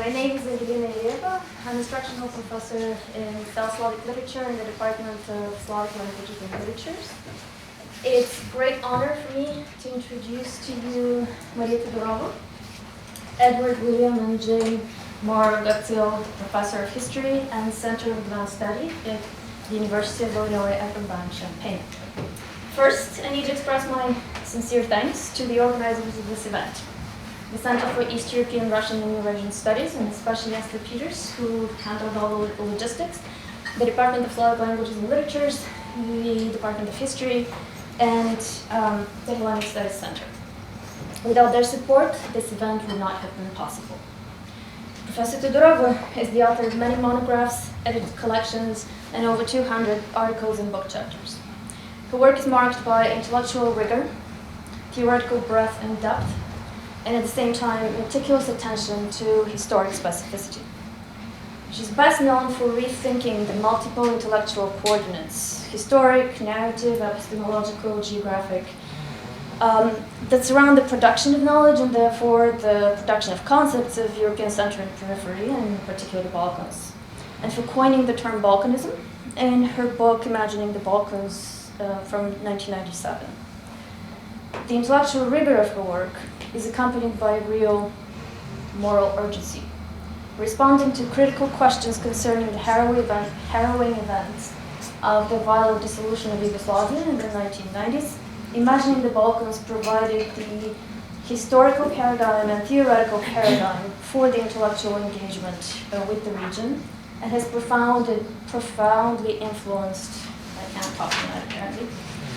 My name is Urbana-Champaign. I'm instructional professor in South Slavic literature in the Department of Slavic Languages and Literatures. It's a great honor for me to introduce to you Maria Todorova, Edward William and Jane Marr Gutgsell, Professor of History and Center of Advanced Study at the University of Illinois at Urbana-Champaign. First, I need to express my sincere thanks to the organizers of this event, the Center for East European, Russian, and Eurasian Studies, and especially Esther Peters, who handled all the logistics, the Department of Slavic Languages and Literatures, the Department of History, and the Hellenic Studies Center. Without their support, this event would not have been possible. Professor Todorova is the author of many monographs, edited collections, and over 200 articles and book chapters. Her work is marked by intellectual rigor, theoretical breadth and depth, and at the same time, meticulous attention to historic specificity. She's best known for rethinking the multiple intellectual coordinates, historic, narrative, epistemological, geographic, that surround the production of knowledge and therefore the production of concepts of European center and periphery, and in particular the Balkans, and for coining the term Balkanism in her book Imagining the Balkans from 1997. The intellectual rigor of her work is accompanied by real moral urgency, responding to critical questions concerning the harrowing events of the violent dissolution of Yugoslavia in the 1990s. Imagining the Balkans provided the historical paradigm and theoretical paradigm for the intellectual engagement with the region, and has profoundly influenced, I can't talk tonight apparently,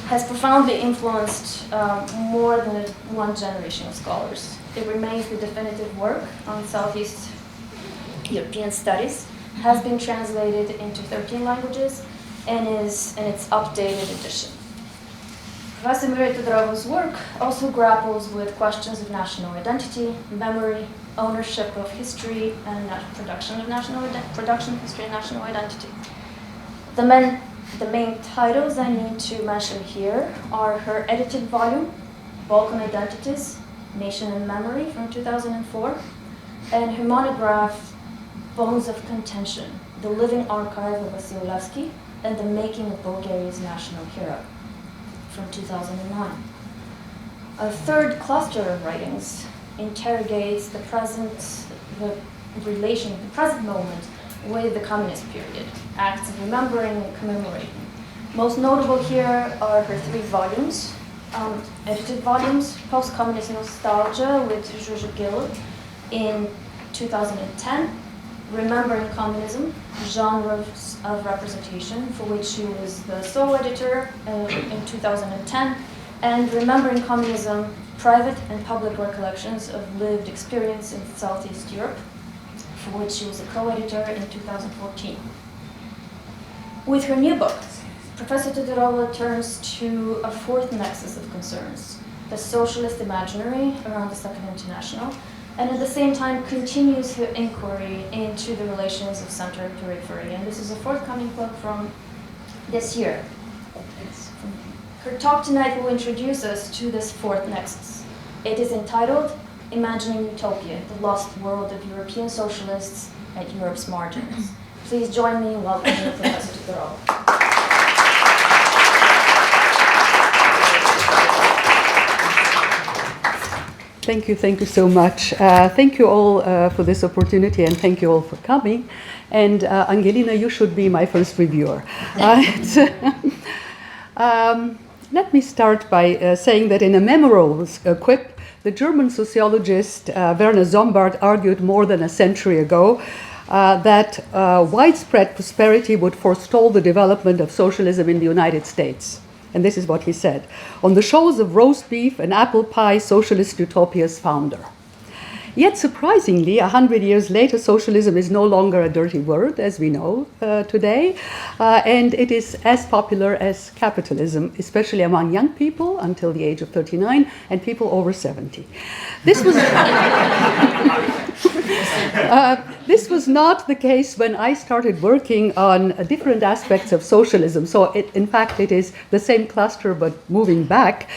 has profoundly influenced more than one generation of scholars. It remains the definitive work on Southeast European studies, has been translated into 13 languages, and is in its updated edition. Professor Maria Todorova's work also grapples with questions of national identity, memory, ownership of history, and production of history and national identity. The main titles I need to mention here are her edited volume, Balkan Identities, Nation and Memory from 2004, and her monograph, Bones of Contention, The Living Archive of Vasilevsky and the Making of Bulgaria's National Hero from 2009. A third cluster of writings interrogates the present moment with the communist period, acts of remembering and commemorating. Most notable here are her 3 volumes, edited volumes, Post-Communist Nostalgia with Gutgsell in 2010, Remembering Communism, Genres of Representation, for which she was the sole editor in 2010, and Remembering Communism, Private and Public Recollections of Lived Experience in Southeast Europe, for which she was a co-editor in 2014. With her new book, Professor Todorova turns to a fourth nexus of concerns, the socialist imaginary around the Second International, and at the same time continues her inquiry into the relations of center and periphery. And this is a forthcoming book from this year. Her talk tonight will introduce us to this fourth nexus. It is entitled Imagining Utopia, the Lost World of European Socialists at Europe's Margins. Please join me in welcoming Professor Todorova. Thank you so much. Thank you all for this opportunity, and thank you all for coming. And Angelina, you should be my first reviewer. Let me start by saying that in a memorable quip, the German sociologist Werner Sombart argued more than a century ago that widespread prosperity would forestall the development of socialism in the United States. And this is what he said: on the shores of roast beef and apple pie, socialist utopia's founder. Yet surprisingly, 100 years later, socialism is no longer a dirty word, as we know today, and it is as popular as capitalism, especially among young people until the age of 39 and people over 70. This was This was not the case when I started working on different aspects of socialism. So in fact, it is the same cluster, but moving back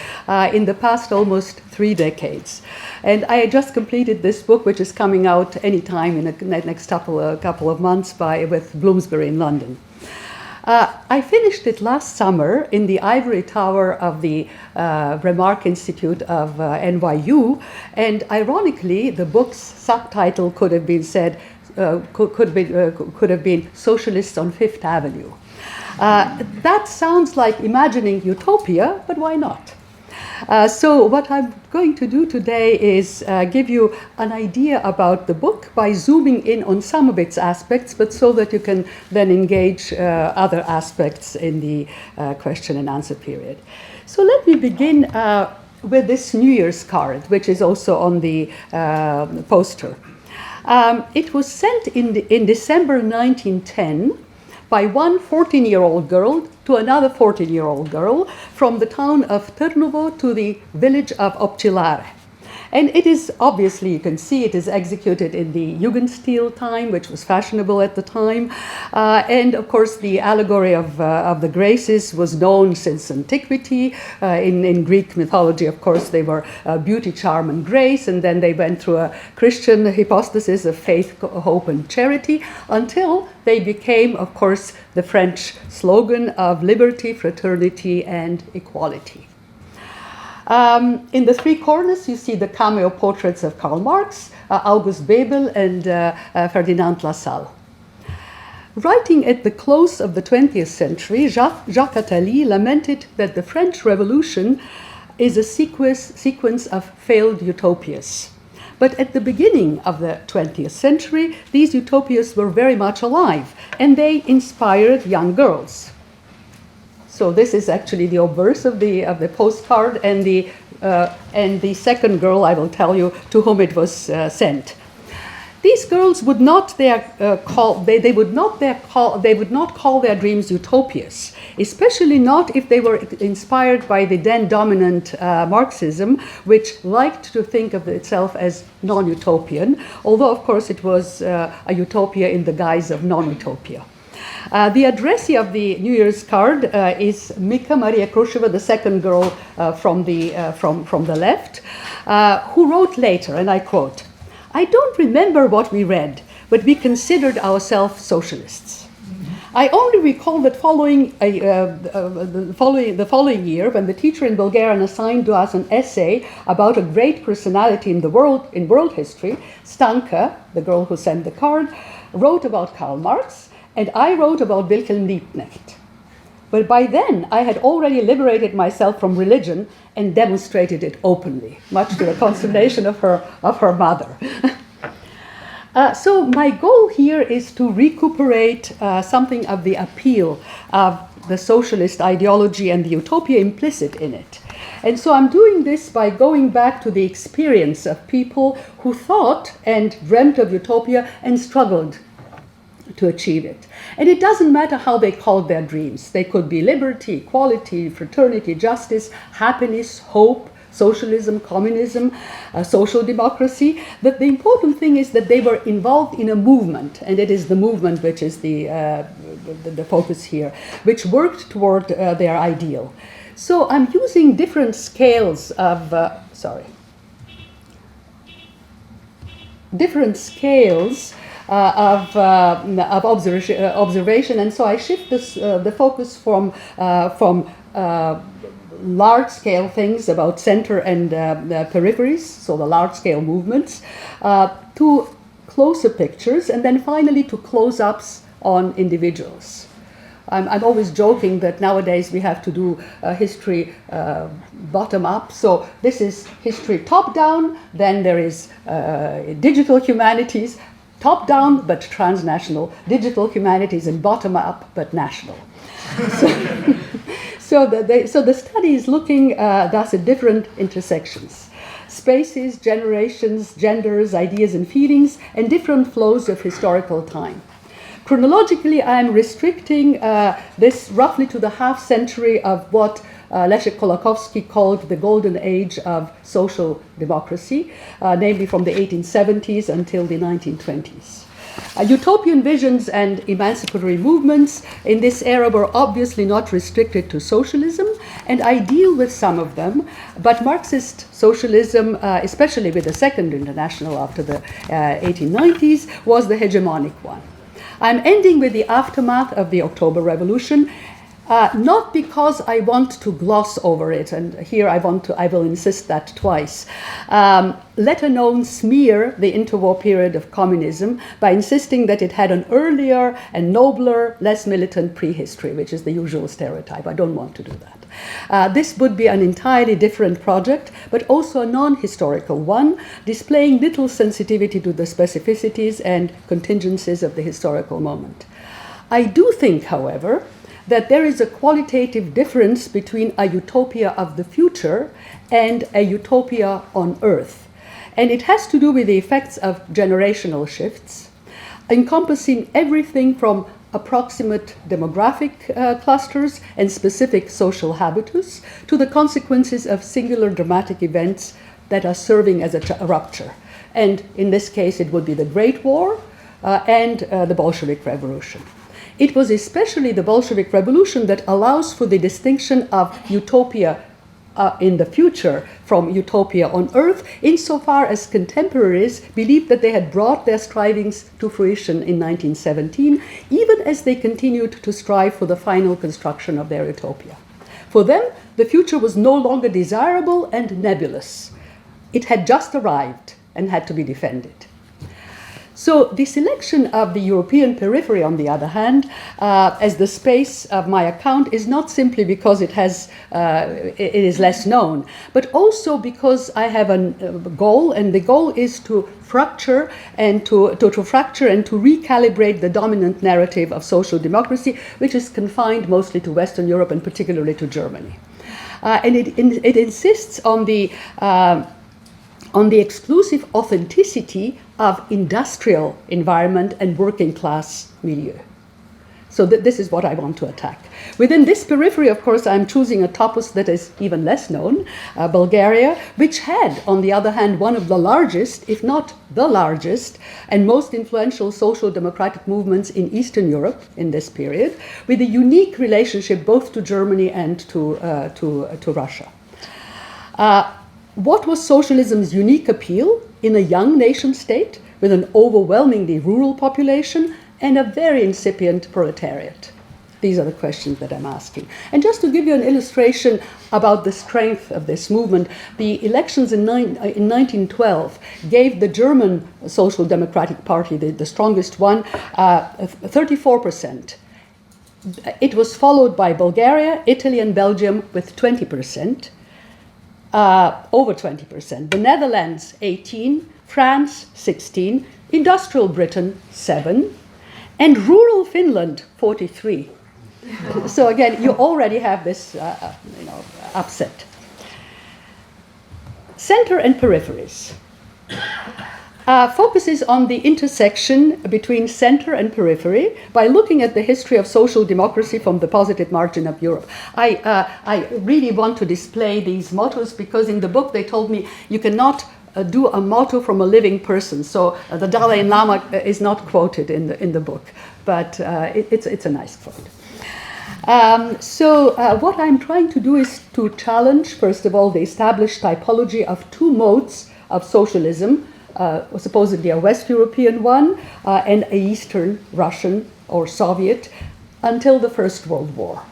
in the past almost 3 decades. And I just completed this book, which is coming out anytime in the next couple of months with Bloomsbury in London. I finished it last summer in the ivory tower of the Remark Institute of NYU, and ironically, the book's subtitle could have been said, could have been Socialists on Fifth Avenue. That sounds like imagining utopia, but why not? So what I'm going to do today is give you an idea about the book by zooming in on some of its aspects, but so that you can then engage other aspects in the question and answer period. So let me begin with this New Year's card, which is also on the poster. It was sent in December 1910 by one 14-year-old girl to another 14-year-old girl from the town of Trnovo to the village of Optilare. And it is, obviously, you can see it is executed in the Jugendstil time, which was fashionable at the time. And, of course, the allegory of the Graces was known since antiquity. In Greek mythology, of course, they were beauty, charm, and grace. And then they went through a Christian hypostasis of faith, hope, and charity until they became, of course, the French slogan of liberty, fraternity, and equality. In the 3 corners, you see the cameo portraits of Karl Marx, August Bebel, and Ferdinand Lassalle. Writing at the close of the 20th century, Jacques Attali lamented that the French Revolution is a sequence of failed utopias. But at the beginning of the 20th century, these utopias were very much alive, and they inspired young girls. So this is actually the obverse of the postcard, and the second girl I will tell you to whom it was sent. These girls would not call their dreams utopias, especially not if they were inspired by the then dominant Marxism, which liked to think of itself as non-utopian, although of course it was a utopia in the guise of non-utopia. The addressee of the New Year's card is Mika Maria Krusheva, the second girl from the left, who wrote later, and I quote, "I don't remember what we read, but we considered ourselves socialists. I only recall that the following year, when the teacher in Bulgarian assigned to us an essay about a great personality in world history, Stanka, the girl who sent the card, wrote about Karl Marx, and I wrote about Wilhelm Liebknecht. But by then, I had already liberated myself from religion and demonstrated it openly, much to the consternation of her mother." So my goal here is to recuperate something of the appeal of the socialist ideology and the utopia implicit in it. And so I'm doing this by going back to the experience of people who thought and dreamt of utopia and struggled to achieve it. And it doesn't matter how they called their dreams. They could be liberty, equality, fraternity, justice, happiness, hope, socialism, communism, social democracy. But the important thing is that they were involved in a movement, and it is the movement which is the focus here, which worked toward their ideal. So I'm using different scales of, of observation, and so I shift the focus from large-scale things about center and peripheries, so the large-scale movements, to closer pictures, and then finally to close-ups on individuals. I'm always joking that nowadays we have to do history bottom-up. So this is history top-down, then there is digital humanities, top-down but transnational, digital humanities, and bottom-up but national. So the study is looking thus at different intersections, spaces, generations, genders, ideas and feelings, and different flows of historical time. Chronologically, I am restricting this roughly to the half century of what Leszek Kolakowski called the golden age of social democracy, namely from the 1870s until the 1920s. Utopian visions and emancipatory movements in this era were obviously not restricted to socialism, and I deal with some of them, but Marxist socialism, especially with the Second International after the 1890s, was the hegemonic one. I'm ending with the aftermath of the October Revolution, not because I want to gloss over it, and here I will insist that twice, let alone smear the interwar period of communism by insisting that it had an earlier and nobler, less militant prehistory, which is the usual stereotype. I don't want to do that. This would be an entirely different project, but also a non-historical one, displaying little sensitivity to the specificities and contingencies of the historical moment. I do think, however, that there is a qualitative difference between a utopia of the future and a utopia on Earth. And it has to do with the effects of generational shifts, encompassing everything from approximate demographic clusters and specific social habitus to the consequences of singular dramatic events that are serving as a rupture. And in this case, it would be the Great War and the Bolshevik Revolution. It was especially the Bolshevik Revolution that allows for the distinction of utopia in the future from utopia on Earth, insofar as contemporaries believed that they had brought their strivings to fruition in 1917, even as they continued to strive for the final construction of their utopia. For them, the future was no longer desirable and nebulous. It had just arrived and had to be defended. So the selection of the European periphery, on the other hand, as the space of my account is not simply because it is less known, but also because I have a goal, and the goal is to fracture and to recalibrate the dominant narrative of social democracy, which is confined mostly to Western Europe and particularly to Germany. And it insists on the exclusive authenticity of industrial environment and working class milieu. So this is what I want to attack. Within this periphery, of course, I'm choosing a topos that is even less known, Bulgaria, which had, on the other hand, one of the largest, if not the largest, and most influential social democratic movements in Eastern Europe in this period, with a unique relationship both to Germany and to Russia. What was socialism's unique appeal in a young nation state with an overwhelmingly rural population and a very incipient proletariat? These are the questions that I'm asking. And just to give you an illustration about the strength of this movement, the elections in 1912 gave the German Social Democratic Party, the strongest one, 34%. It was followed by Bulgaria, Italy, and Belgium with 20%. Over 20%. The Netherlands, 18%, France, 16%, industrial Britain, 7%, and rural Finland, 43%. So again, you already have this upset. Center and peripheries. Focuses on the intersection between center and periphery by looking at the history of social democracy from the positive margin of Europe. I really want to display these mottos because in the book they told me you cannot do a motto from a living person. So the Dalai Lama is not quoted in the book, but it's a nice quote. What I'm trying to do is to challenge, first of all, the established typology of two modes of socialism, supposedly a West European one and an Eastern Russian or Soviet until the First World War.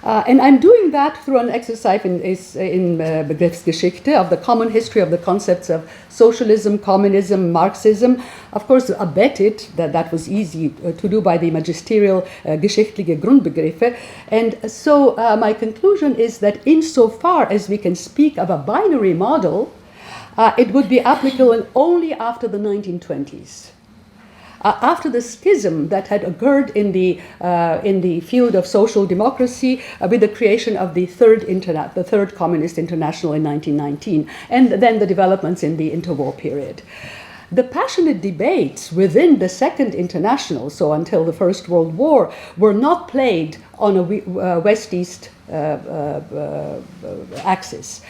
And I'm doing that through an exercise in Begriffsgeschichte of the common history of the concepts of socialism, communism, Marxism. Of course, abetted, that was easy to do by the magisterial geschichtliche Grundbegriffe. And so my conclusion is that insofar as we can speak of a binary model, it would be applicable only after the 1920s. After the schism that had occurred in the field of social democracy with the creation of the third Communist International in 1919, and then the developments in the interwar period. the passionate debates within the Second International, so until the First World War, were not played on a West-East axis.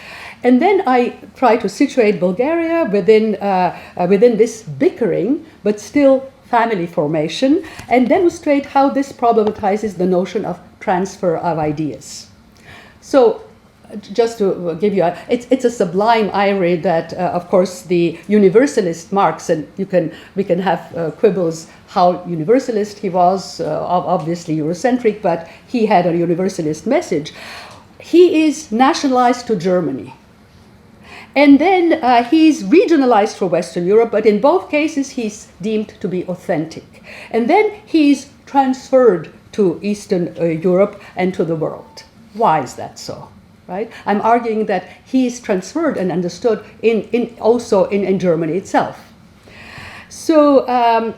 And then I try to situate Bulgaria within this bickering, but still family formation, and demonstrate how this problematizes the notion of transfer of ideas. So, just to give you it's a sublime irony that, of course, the universalist Marx, and we can have quibbles how universalist he was, obviously Eurocentric, but he had a universalist message. He is nationalized to Germany. And then he's regionalized for Western Europe, but in both cases he's deemed to be authentic. And then he's transferred to Eastern Europe and to the world. Why is that so? Right? I'm arguing that he is transferred and understood also in Germany itself. So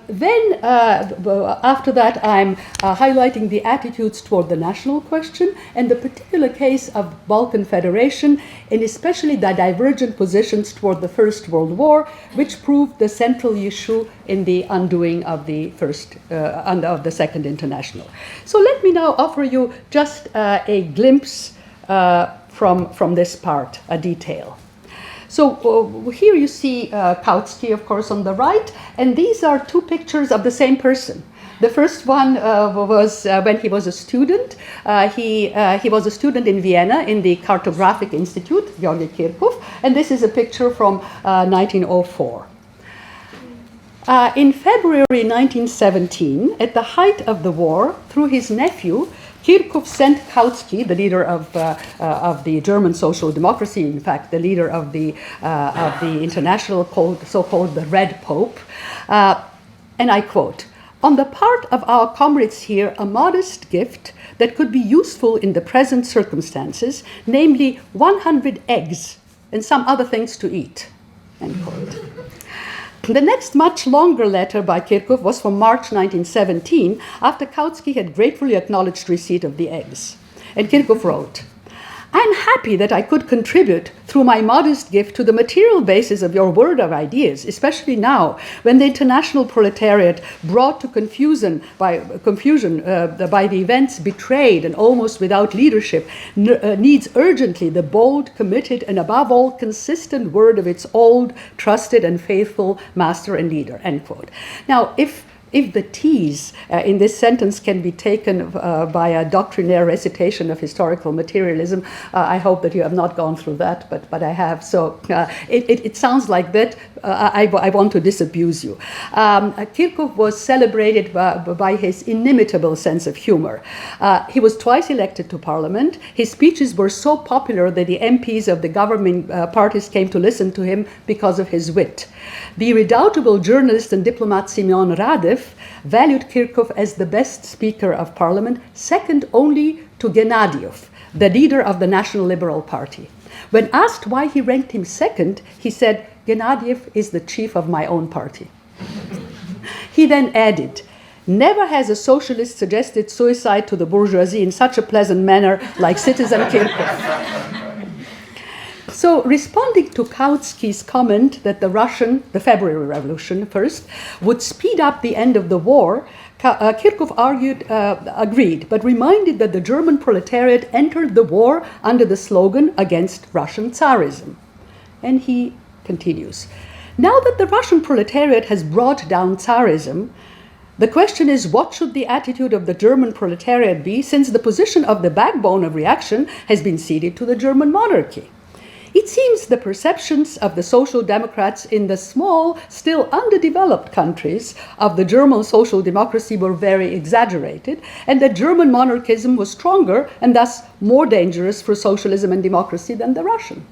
then, after that, I'm highlighting the attitudes toward the national question and the particular case of Balkan Federation, and especially the divergent positions toward the First World War, which proved the central issue in the undoing of the of the Second International. So let me now offer you just a glimpse from this part, a detail. So here you see Kautsky, of course, on the right, and these are two pictures of the same person. The first one was when he was a student. He was a student in Vienna in the Cartographic Institute, Georgi Kirkov, and this is a picture from 1904. In February 1917, at the height of the war, through his nephew, Kirkov sent Kautsky, the leader of the German social democracy, in fact, the leader of the international so-called the Red Pope, and I quote, "On the part of our comrades here, a modest gift that could be useful in the present circumstances, namely 100 eggs and some other things to eat," end quote. The next much longer letter by Kirkov was from March 1917, after Kautsky had gratefully acknowledged receipt of the eggs. And Kirkov wrote, "I am happy that I could contribute through my modest gift to the material basis of your world of ideas, especially now when the international proletariat, brought to confusion by the events betrayed and almost without leadership, needs urgently the bold, committed, and above all consistent word of its old, trusted, and faithful master and leader," end quote. Now, if the T's in this sentence can be taken by a doctrinaire recitation of historical materialism, I hope that you have not gone through that, but I have. So it sounds like that. I want to disabuse you. Kirkov was celebrated by his inimitable sense of humor. He was twice elected to parliament. His speeches were so popular that the MPs of the governing parties came to listen to him because of his wit. The redoubtable journalist and diplomat Simeon Radev valued Kirkov as the best speaker of parliament, second only to Gennadiev, the leader of the National Liberal Party. When asked why he ranked him second, he said, "Gennadiev is the chief of my own party." He then added, "Never has a socialist suggested suicide to the bourgeoisie in such a pleasant manner like Citizen Kirkov." So, responding to Kautsky's comment that the February Revolution first, would speed up the end of the war, Kirkov agreed, but reminded that the German proletariat entered the war under the slogan against Russian Tsarism. And he continues, "Now that the Russian proletariat has brought down Tsarism, the question is, what should the attitude of the German proletariat be, since the position of the backbone of reaction has been ceded to the German monarchy? It seems the perceptions of the social democrats in the small, still underdeveloped countries of the German social democracy were very exaggerated, and that German monarchism was stronger and thus more dangerous for socialism and democracy than the Russian."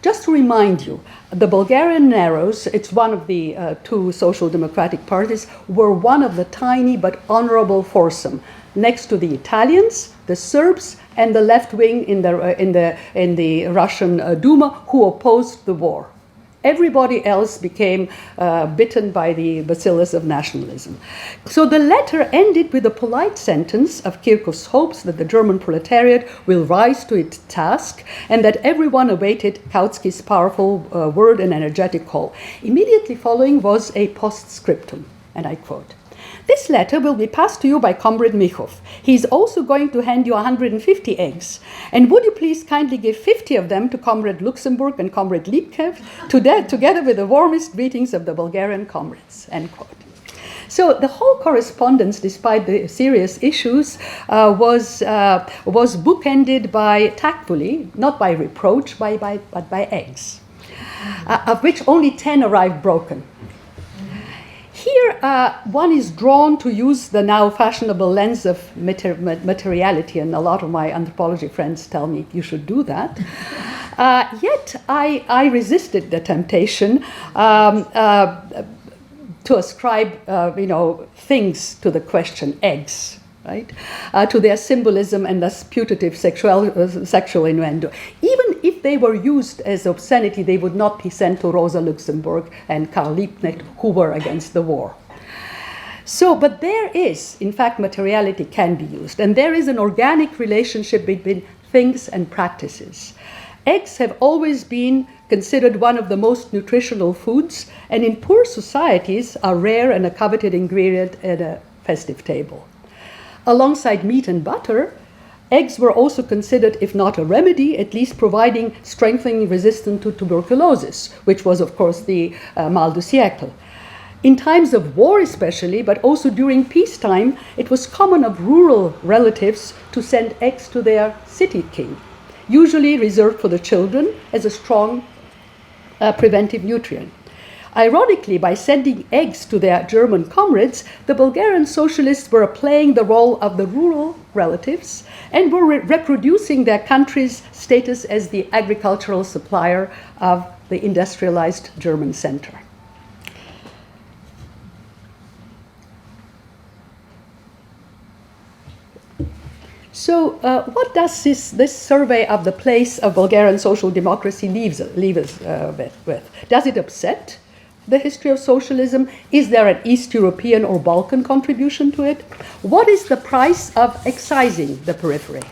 Just to remind you, the Bulgarian Narrows, it's one of the two social democratic parties, were one of the tiny but honorable foursome, next to the Italians, the Serbs, and the left wing in the Russian Duma, who opposed the war. Everybody else became bitten by the bacillus of nationalism. So the letter ended with a polite sentence of Kirchhoff's hopes that the German proletariat will rise to its task and that everyone awaited Kautsky's powerful word and energetic call. Immediately following was a postscriptum, and I quote, "This letter will be passed to you by Comrade Michov. He is also going to hand you 150 eggs. And would you please kindly give 50 of them to Comrade Luxemburg and Comrade Lipkev, together with the warmest greetings of the Bulgarian comrades," end quote. So the whole correspondence, despite the serious issues, was bookended by tactfully, not by reproach, but by eggs, of which only 10 arrived broken. Here, one is drawn to use the now fashionable lens of materiality, and a lot of my anthropology friends tell me you should do that. Yet, I resisted the temptation to ascribe, things to the question eggs, right? To their symbolism and thus putative sexual innuendo. Even if they were used as obscenity, they would not be sent to Rosa Luxemburg and Karl Liebknecht, who were against the war. So, but there is, in fact, materiality can be used, and there is an organic relationship between things and practices. Eggs have always been considered one of the most nutritional foods, and in poor societies are rare and a coveted ingredient at a festive table. Alongside meat and butter, eggs were also considered, if not a remedy, at least providing strengthening resistance to tuberculosis, which was, of course, the mal du siècle. In times of war especially, but also during peacetime, it was common of rural relatives to send eggs to their city king, usually reserved for the children as a strong preventive nutrient. Ironically, by sending eggs to their German comrades, the Bulgarian socialists were playing the role of the rural relatives and were reproducing their country's status as the agricultural supplier of the industrialized German center. So what does this survey of the place of Bulgarian social democracy leave us with? Does it upset the history of socialism? Is there an East European or Balkan contribution to it? What is the price of excising the periphery?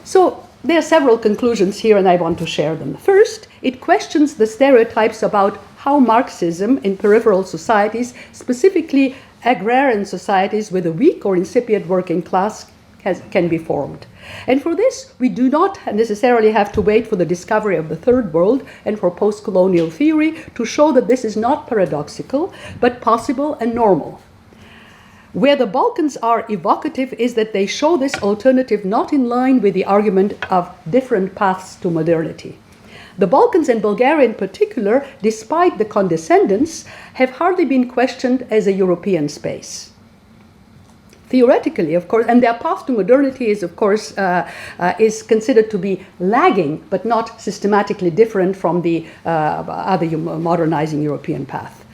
So there are several conclusions here, and I want to share them. First, it questions the stereotypes about how Marxism in peripheral societies, specifically agrarian societies with a weak or incipient working class, can be formed. And for this, we do not necessarily have to wait for the discovery of the Third World and for post-colonial theory to show that this is not paradoxical, but possible and normal. Where the Balkans are evocative is that they show this alternative not in line with the argument of different paths to modernity. The Balkans and Bulgaria in particular, despite the condescendence, have hardly been questioned as a European space. Theoretically, of course, and their path to modernity is, of course, is considered to be lagging, but not systematically different from the other modernizing European path.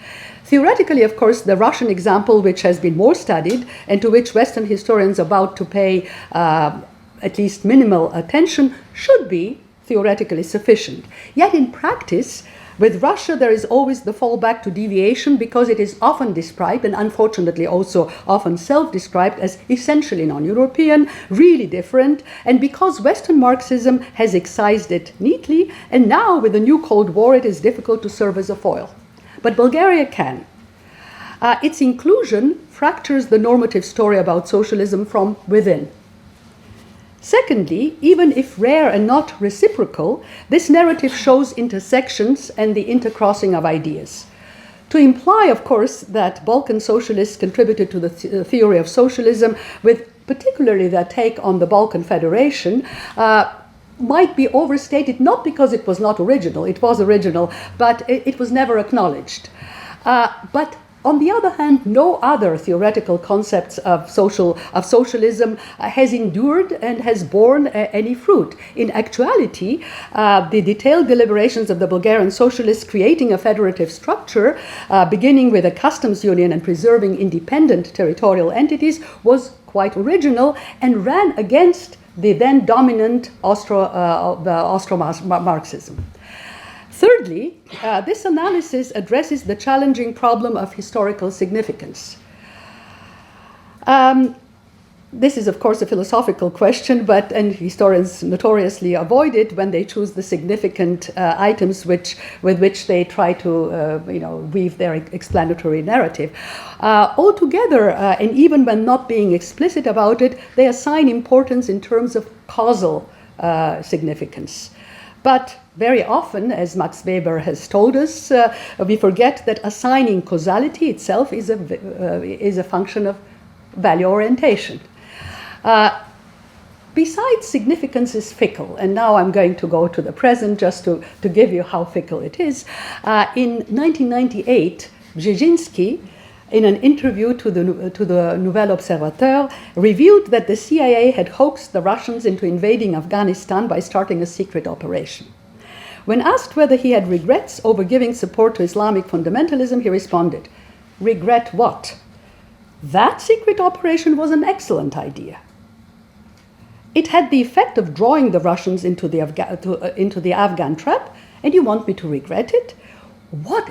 Theoretically, of course, the Russian example, which has been more studied and to which Western historians are about to pay at least minimal attention, should be theoretically sufficient. Yet in practice, with Russia, there is always the fallback to deviation because it is often described, and unfortunately also often self-described, as essentially non-European, really different, and because Western Marxism has excised it neatly, and now with the new Cold War it is difficult to serve as a foil. But Bulgaria can. Its inclusion fractures the normative story about socialism from within. Secondly, even if rare and not reciprocal, this narrative shows intersections and the intercrossing of ideas. To imply, of course, that Balkan socialists contributed to the theory of socialism, with particularly their take on the Balkan Federation, might be overstated, not because it was not original, it was original, but it was never acknowledged. But on the other hand, no other theoretical concepts of socialism has endured and has borne any fruit. In actuality, the detailed deliberations of the Bulgarian socialists creating a federative structure, beginning with a customs union and preserving independent territorial entities, was quite original and ran against the then dominant Austro-Marxism. Thirdly, this analysis addresses the challenging problem of historical significance. This is, of course, a philosophical question, and historians notoriously avoid it when they choose the significant items with which they try to, weave their explanatory narrative. Altogether, and even when not being explicit about it, they assign importance in terms of causal significance. But very often, as Max Weber has told us, we forget that assigning causality itself is a function of value orientation. Besides, significance is fickle, and now I'm going to go to the present just to give you how fickle it is. In 1998, Brzezinski, in an interview to the Nouvel Observateur, revealed that the CIA had hoaxed the Russians into invading Afghanistan by starting a secret operation. When asked whether he had regrets over giving support to Islamic fundamentalism, he responded, "Regret what? That secret operation was an excellent idea. It had the effect of drawing the Russians into the Afghan trap, and you want me to regret it? What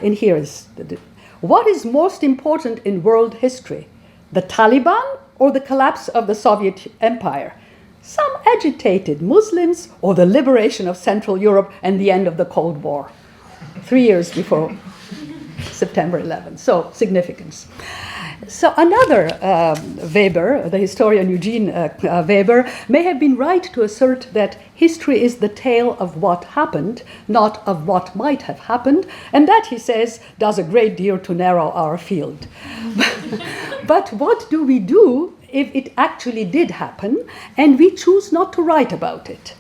is most important in world history? The Taliban or the collapse of the Soviet Empire? Some agitated Muslims or the liberation of Central Europe and the end of the Cold War?" 3 years before September 11th. So, significance. So another Weber, the historian Eugene Weber, may have been right to assert that history is the tale of what happened, not of what might have happened, and that, he says, does a great deal to narrow our field. But what do we do if it actually did happen and we choose not to write about it?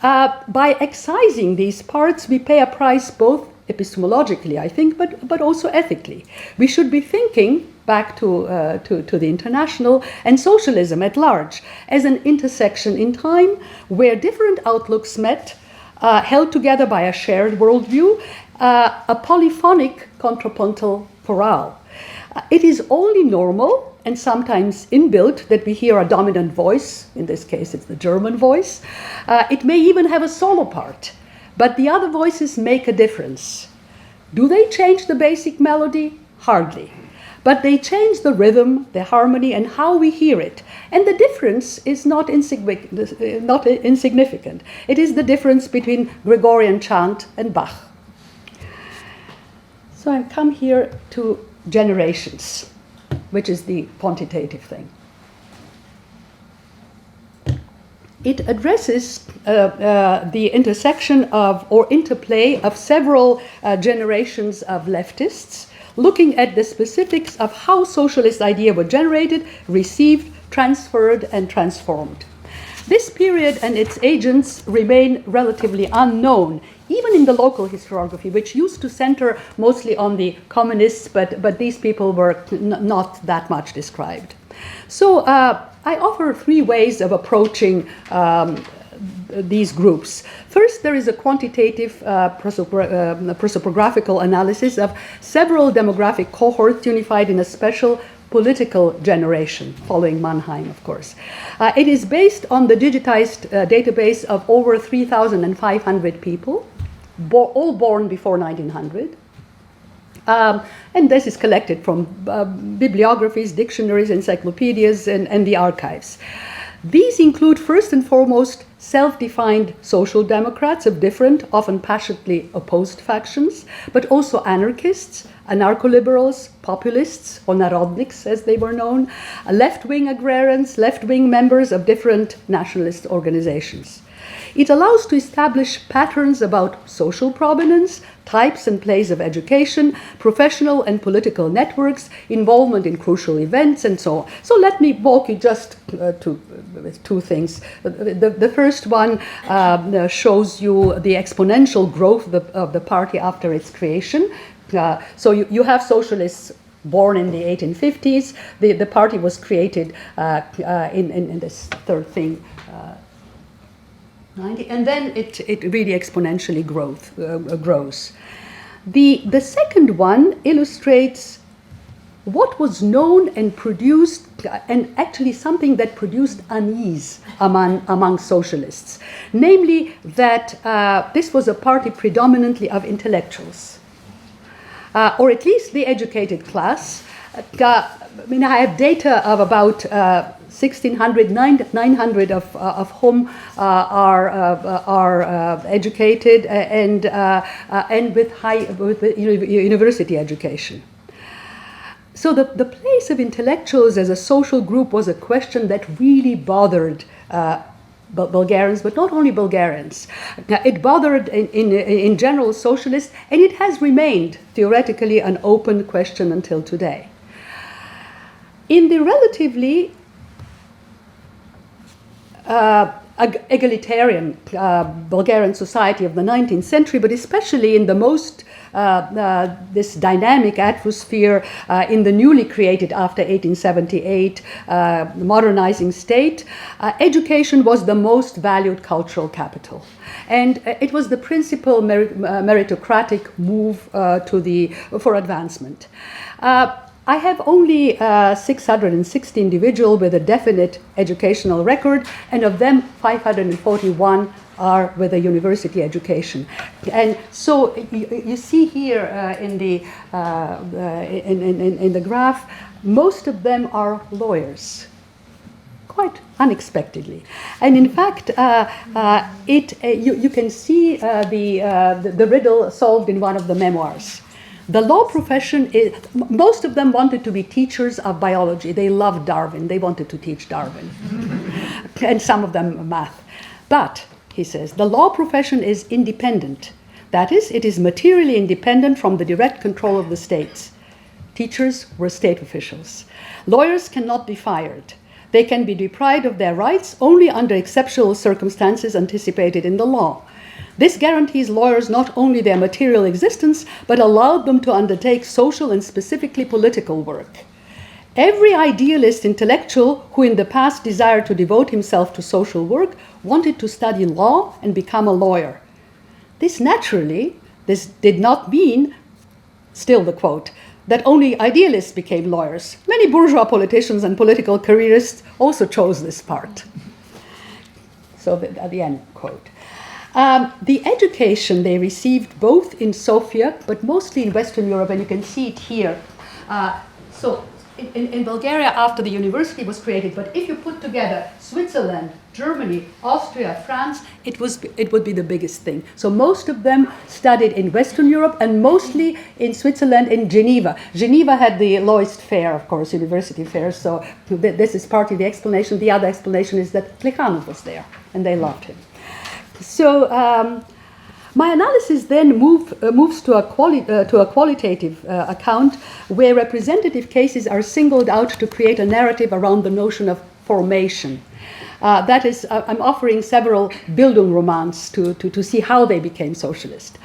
By excising these parts, we pay a price both epistemologically, I think, but also ethically. We should be thinking back to the International and socialism at large as an intersection in time where different outlooks met, held together by a shared worldview, a polyphonic contrapuntal chorale. It is only normal and sometimes inbuilt that we hear a dominant voice. In this case, it's the German voice. It may even have a solo part, but the other voices make a difference. Do they change the basic melody? Hardly. But they change the rhythm, the harmony, and how we hear it. And the difference is not insignificant. It is the difference between Gregorian chant and Bach. So I come here to generations, which is the quantitative thing. It addresses the intersection of, or interplay of, several generations of leftists, looking at the specifics of how socialist ideas were generated, received, transferred, and transformed. This period and its agents remain relatively unknown, even in the local historiography, which used to center mostly on the communists, but these people were not that much described. So I offer 3 ways of approaching these groups. First, there is a quantitative prosopographical analysis of several demographic cohorts unified in a special political generation, following Mannheim, of course. It is based on the digitized database of over 3,500 people, all born before 1900. And this is collected from bibliographies, dictionaries, encyclopedias, and the archives. These include, first and foremost, self-defined social democrats of different, often passionately opposed factions, but also anarchists, anarcho-liberals, populists, or narodniks as they were known, left-wing agrarians, left-wing members of different nationalist organizations. It allows to establish patterns about social provenance, types and plays of education, professional and political networks, involvement in crucial events, and so on. So let me walk you just with 2 things. The first one shows you the exponential growth of the party after its creation. So you have socialists born in the 1850s. The party was created in this third thing, 90, and then it really exponentially grows. The second one illustrates what was known and produced, and actually something that produced unease among socialists, namely that this was a party predominantly of intellectuals, or at least the educated class. I have data of about 1,600, 900 of whom are educated and with university education. So the place of intellectuals as a social group was a question that really bothered Bulgarians, but not only Bulgarians. It bothered in general socialists, and it has remained theoretically an open question until today. In the relatively egalitarian Bulgarian society of the 19th century, but especially in the most this dynamic atmosphere in the newly created after 1878 modernizing state, education was the most valued cultural capital. And it was the principal meritocratic move for advancement. I have only 660 individuals with a definite educational record, and of them 541 are with a university education. And so you see here in the graph, most of them are lawyers, quite unexpectedly. And in fact, you can see the riddle solved in one of the memoirs. The law profession most of them wanted to be teachers of biology. They loved Darwin. They wanted to teach Darwin. And some of them math. But, he says, the law profession is independent. That is, it is materially independent from the direct control of the states. Teachers were state officials. Lawyers cannot be fired. They can be deprived of their rights only under exceptional circumstances anticipated in the law. This guarantees lawyers not only their material existence, but allowed them to undertake social and specifically political work. Every idealist intellectual who in the past desired to devote himself to social work wanted to study law and become a lawyer. This did not mean, still the quote, that only idealists became lawyers. Many bourgeois politicians and political careerists also chose this part. So at the end quote. The education they received both in Sofia, but mostly in Western Europe, and you can see it here. So in Bulgaria, after the university was created, but if you put together Switzerland, Germany, Austria, France, it would be the biggest thing. So most of them studied in Western Europe, and mostly in Switzerland, in Geneva. Geneva had the lowest fare, of course, university fare, so this is partly the explanation. The other explanation is that Plekhanov was there, and they loved him. So my analysis then moves to a qualitative account where representative cases are singled out to create a narrative around the notion of formation. That is, I'm offering several Bildungsromans to see how they became socialist.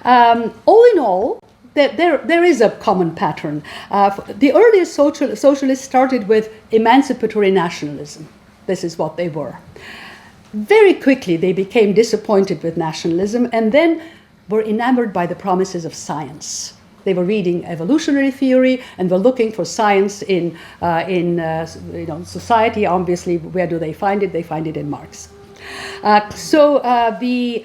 All in all, there is a common pattern. The earliest socialists started with emancipatory nationalism. This is what they were. Very quickly, they became disappointed with nationalism and then were enamored by the promises of science. They were reading evolutionary theory and were looking for science in society. Obviously, where do they find it? They find it in Marx. The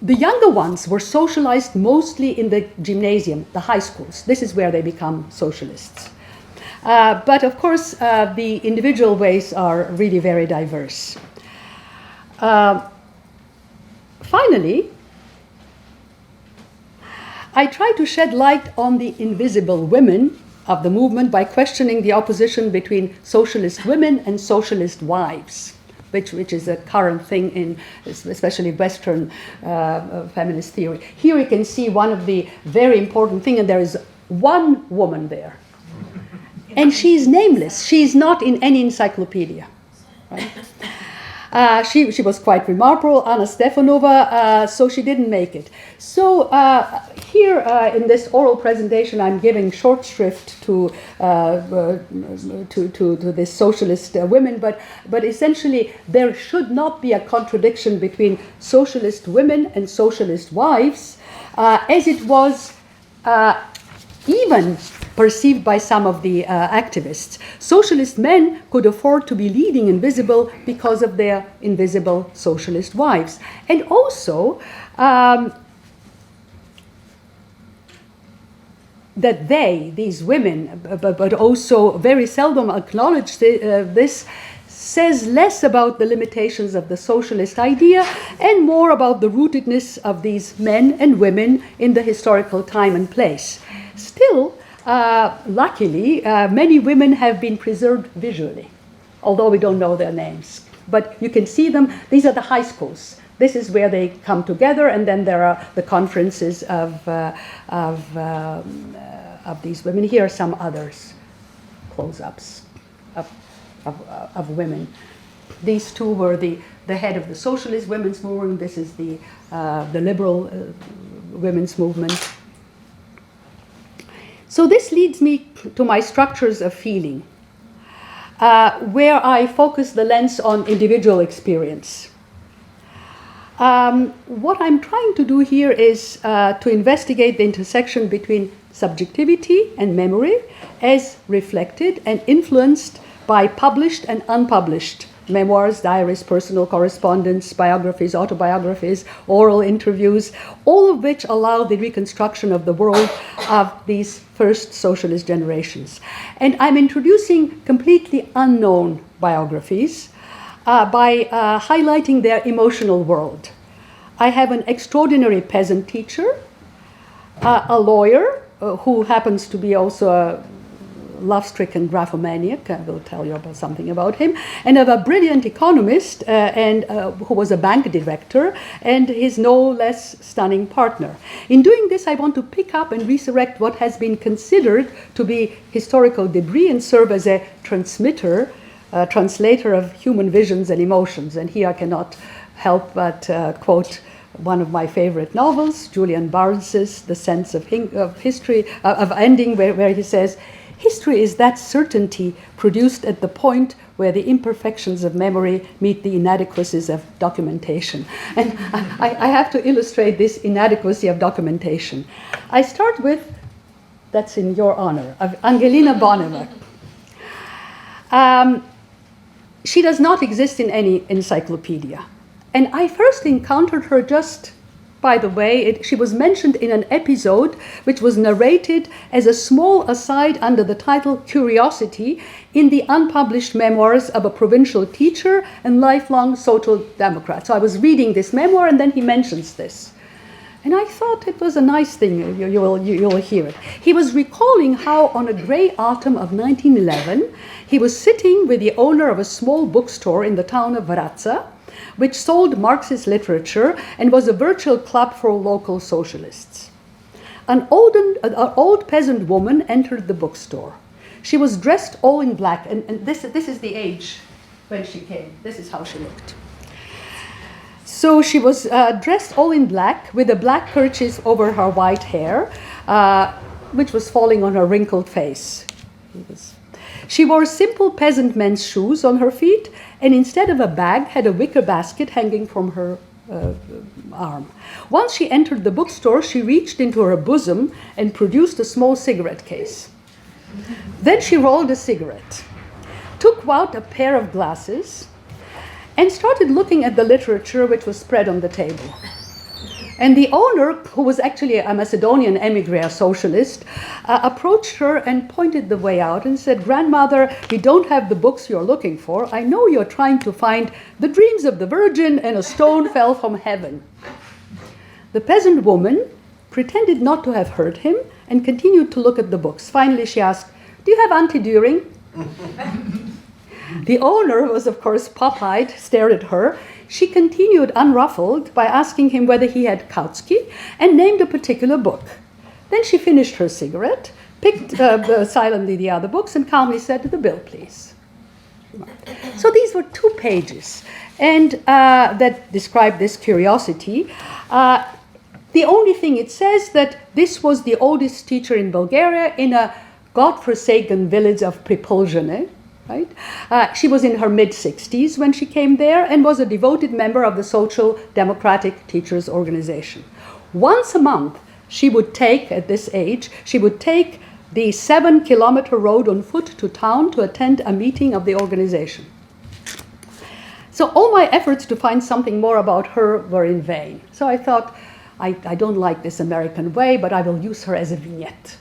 younger ones were socialized mostly in the gymnasium, the high schools. This is where they become socialists. But of course, the individual ways are really very diverse. Finally, I try to shed light on the invisible women of the movement by questioning the opposition between socialist women and socialist wives, which is a current thing in especially Western feminist theory. Here you can see one of the very important things, and there is one woman there. And she's nameless. She's not in any encyclopedia. Right? She was quite remarkable, Anna Stefanova, so she didn't make it. So here in this oral presentation, I'm giving short shrift to this socialist women, but essentially there should not be a contradiction between socialist women and socialist wives, as it was even perceived by some of the activists. Socialist men could afford to be leading and visible because of their invisible socialist wives. And also, that these women, but also very seldom acknowledge this, says less about the limitations of the socialist idea and more about the rootedness of these men and women in the historical time and place. Still, luckily, many women have been preserved visually, although we don't know their names. But you can see them. These are the high schools. This is where they come together, and then there are the conferences of these women. Here are some others, close-ups of women. These two were the head of the socialist women's movement. This is the liberal women's movement. So this leads me to my structures of feeling, where I focus the lens on individual experience. What I'm trying to do here is to investigate the intersection between subjectivity and memory as reflected and influenced by published and unpublished memoirs, diaries, personal correspondence, biographies, autobiographies, oral interviews, all of which allow the reconstruction of the world of these first socialist generations. And I'm introducing completely unknown biographies by highlighting their emotional world. I have an extraordinary peasant teacher, a lawyer who happens to be also a love-stricken graphomaniac. I will tell you something about him, and of a brilliant economist who was a bank director, and his no less stunning partner. In doing this, I want to pick up and resurrect what has been considered to be historical debris and serve as a translator of human visions and emotions. And here I cannot help but quote one of my favorite novels, Julian Barnes's The Sense of History, of Ending, where he says, "History is that certainty produced at the point where the imperfections of memory meet the inadequacies of documentation." And I have to illustrate this inadequacy of documentation. I start with, that's in your honor, of Angelina Bonneva. She does not exist in any encyclopedia. And I first encountered her just, by the way, she was mentioned in an episode which was narrated as a small aside under the title Curiosity in the unpublished memoirs of a provincial teacher and lifelong social democrat. So I was reading this memoir and then he mentions this. And I thought it was a nice thing, you'll hear it. He was recalling how on a gray autumn of 1911, he was sitting with the owner of a small bookstore in the town of Vratsa, which sold Marxist literature and was a virtual club for local socialists. An old peasant woman entered the bookstore. She was dressed all in black, and this is the age when she came. This is how she looked. So she was dressed all in black with a black kerchief over her white hair, which was falling on her wrinkled face. She wore simple peasant men's shoes on her feet, and instead of a bag, had a wicker basket hanging from her arm. Once she entered the bookstore, she reached into her bosom and produced a small cigarette case. Then she rolled a cigarette, took out a pair of glasses, and started looking at the literature which was spread on the table. And the owner, who was actually a Macedonian emigre, a socialist, approached her and pointed the way out and said, "Grandmother, we don't have the books you're looking for. I know you're trying to find The Dreams of the Virgin and A Stone Fell from Heaven." The peasant woman pretended not to have heard him and continued to look at the books. Finally, she asked, "Do you have Anti-Düring?" The owner was, of course, pop-eyed, stared at her. She continued unruffled by asking him whether he had Kautsky and named a particular book. Then she finished her cigarette, picked silently the other books, and calmly said, "The bill, please." So these were 2 pages, and that describe this curiosity. The only thing it says that this was the oldest teacher in Bulgaria in a godforsaken village of Pripoljane. Right? She was in her mid-60s when she came there and was a devoted member of the Social Democratic Teachers Organization. Once a month, she would take, at this age, she would take the 7-kilometer road on foot to town to attend a meeting of the organization. So all my efforts to find something more about her were in vain. So I thought, I don't like this American way, but I will use her as a vignette.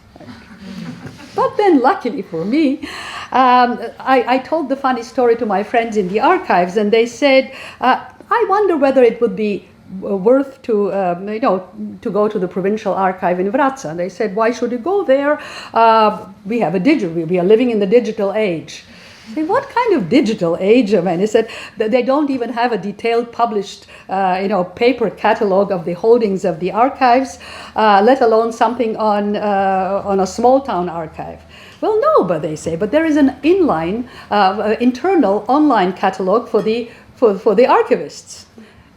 But then, luckily for me, I told the funny story to my friends in the archives, and they said, I wonder whether it would be worth to to go to the provincial archive in Wraca. And they said, why should you go there? We are living in the digital age. I said, what kind of digital age? I mean, he said that they don't even have a detailed published paper catalog of the holdings of the archives, let alone something on a small town archive. Well, no, but they say, but there is an internal online catalog for the archivists.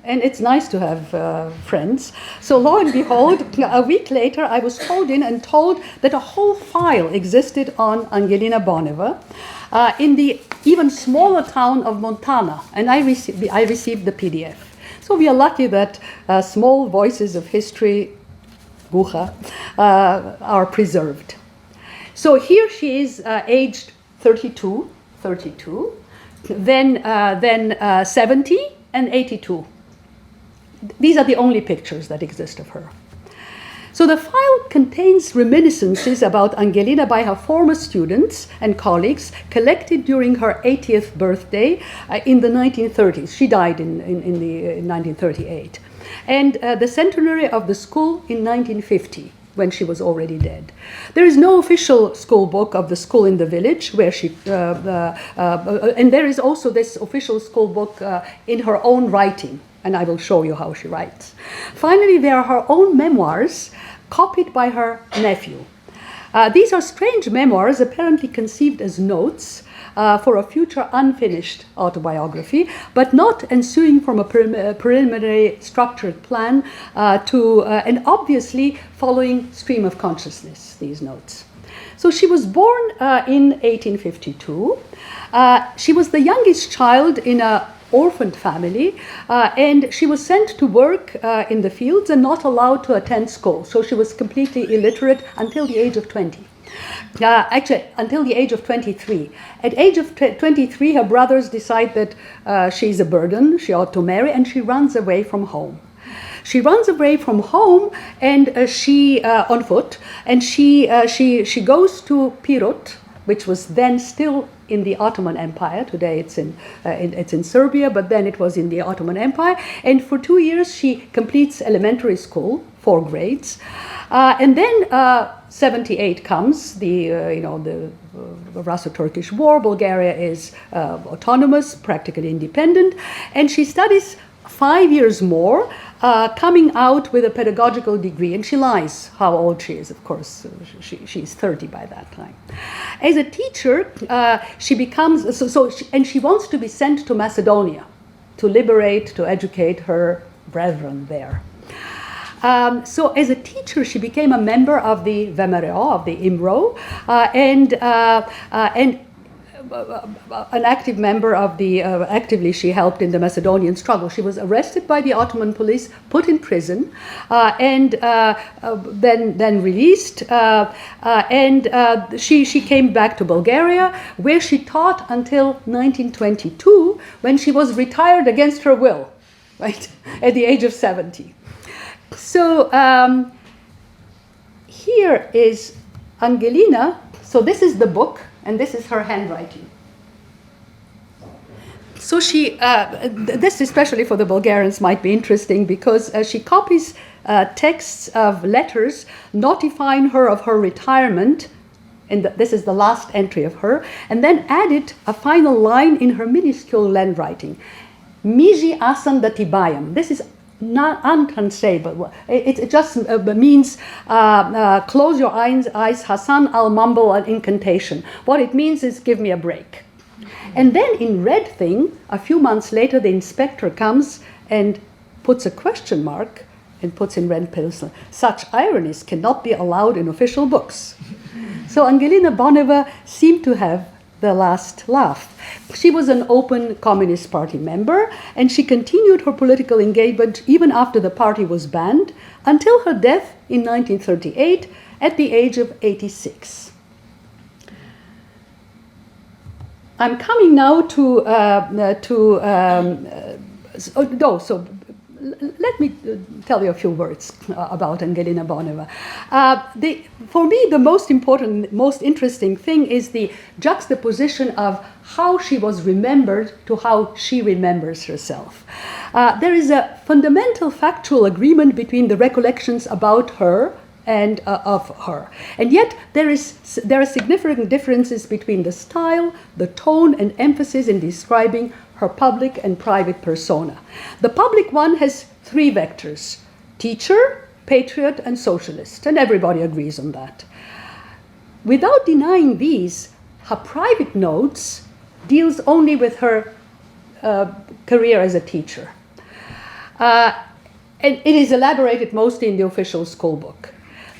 And it's nice to have friends. So lo and behold, a week later, I was called in and told that a whole file existed on Angelina Boneva in the even smaller town of Montana. And I received the PDF. So we are lucky that small voices of history, Gucha, are preserved. So here she is, aged 32, then 70 and 82. These are the only pictures that exist of her. So the file contains reminiscences about Angelina by her former students and colleagues collected during her 80th birthday in the 1930s. She died in 1938. And the centenary of the school in 1950, when she was already dead. There is no official school book of the school in the village where she, and there is also this official school book in her own writing, and I will show you how she writes. Finally, there are her own memoirs copied by her nephew. These are strange memoirs apparently conceived as notes for a future unfinished autobiography, but not ensuing from a preliminary structured plan to and obviously following stream of consciousness, these notes. So she was born in 1852. She was the youngest child in an orphaned family, and she was sent to work in the fields and not allowed to attend school. So she was completely illiterate until the age of 20. Actually, until the age of 23. At age of 23, her brothers decide that she's a burden, she ought to marry, and she runs away from home. She runs away from home, and she on foot, and she goes to Pirot, which was then still in the Ottoman Empire. Today it's in Serbia, but then it was in the Ottoman Empire. And for 2 years she completes elementary school, 4 grades, and then 78 comes, the Russo-Turkish War. Bulgaria is autonomous, practically independent, and she studies 5 years more, coming out with a pedagogical degree, and she lies how old she is. Of course, she's 30 by that time. As a teacher, she becomes and she wants to be sent to Macedonia to liberate, to educate her brethren there. So as a teacher, she became a member of the VMRO, of the IMRO, and an active member of the, actively she helped in the Macedonian struggle. She was arrested by the Ottoman police, put in prison, and then released, and she came back to Bulgaria, where she taught until 1922, when she was retired against her will, right, at the age of 70. So here is Angelina. So this is the book, and this is her handwriting. So she, this especially for the Bulgarians might be interesting, because she copies texts of letters notifying her of her retirement, and this is the last entry of her, and then added a final line in her minuscule handwriting. Miji asan da ti bayam. This is not untranslatable. It just means close your eyes, Hassan, I'll mumble an incantation. What it means is give me a break. And then in red thing, a few months later, the inspector comes and puts a question mark and puts in red pencil. Such ironies cannot be allowed in official books. So Angelina Boneva seemed to have the last laugh. She was an open Communist Party member, and she continued her political engagement even after the party was banned, until her death in 1938 at the age of 86. I'm coming now to let me tell you a few words about Angelina Boneva. For me, the most important, most interesting thing is the juxtaposition of how she was remembered to how she remembers herself. There is a fundamental factual agreement between the recollections about her and of her. And yet there are significant differences between the style, the tone, and emphasis in describing her public and private persona. The public one has three vectors: teacher, patriot, and socialist, and everybody agrees on that. Without denying these, her private notes deals only with her career as a teacher. And it is elaborated mostly in the official school book.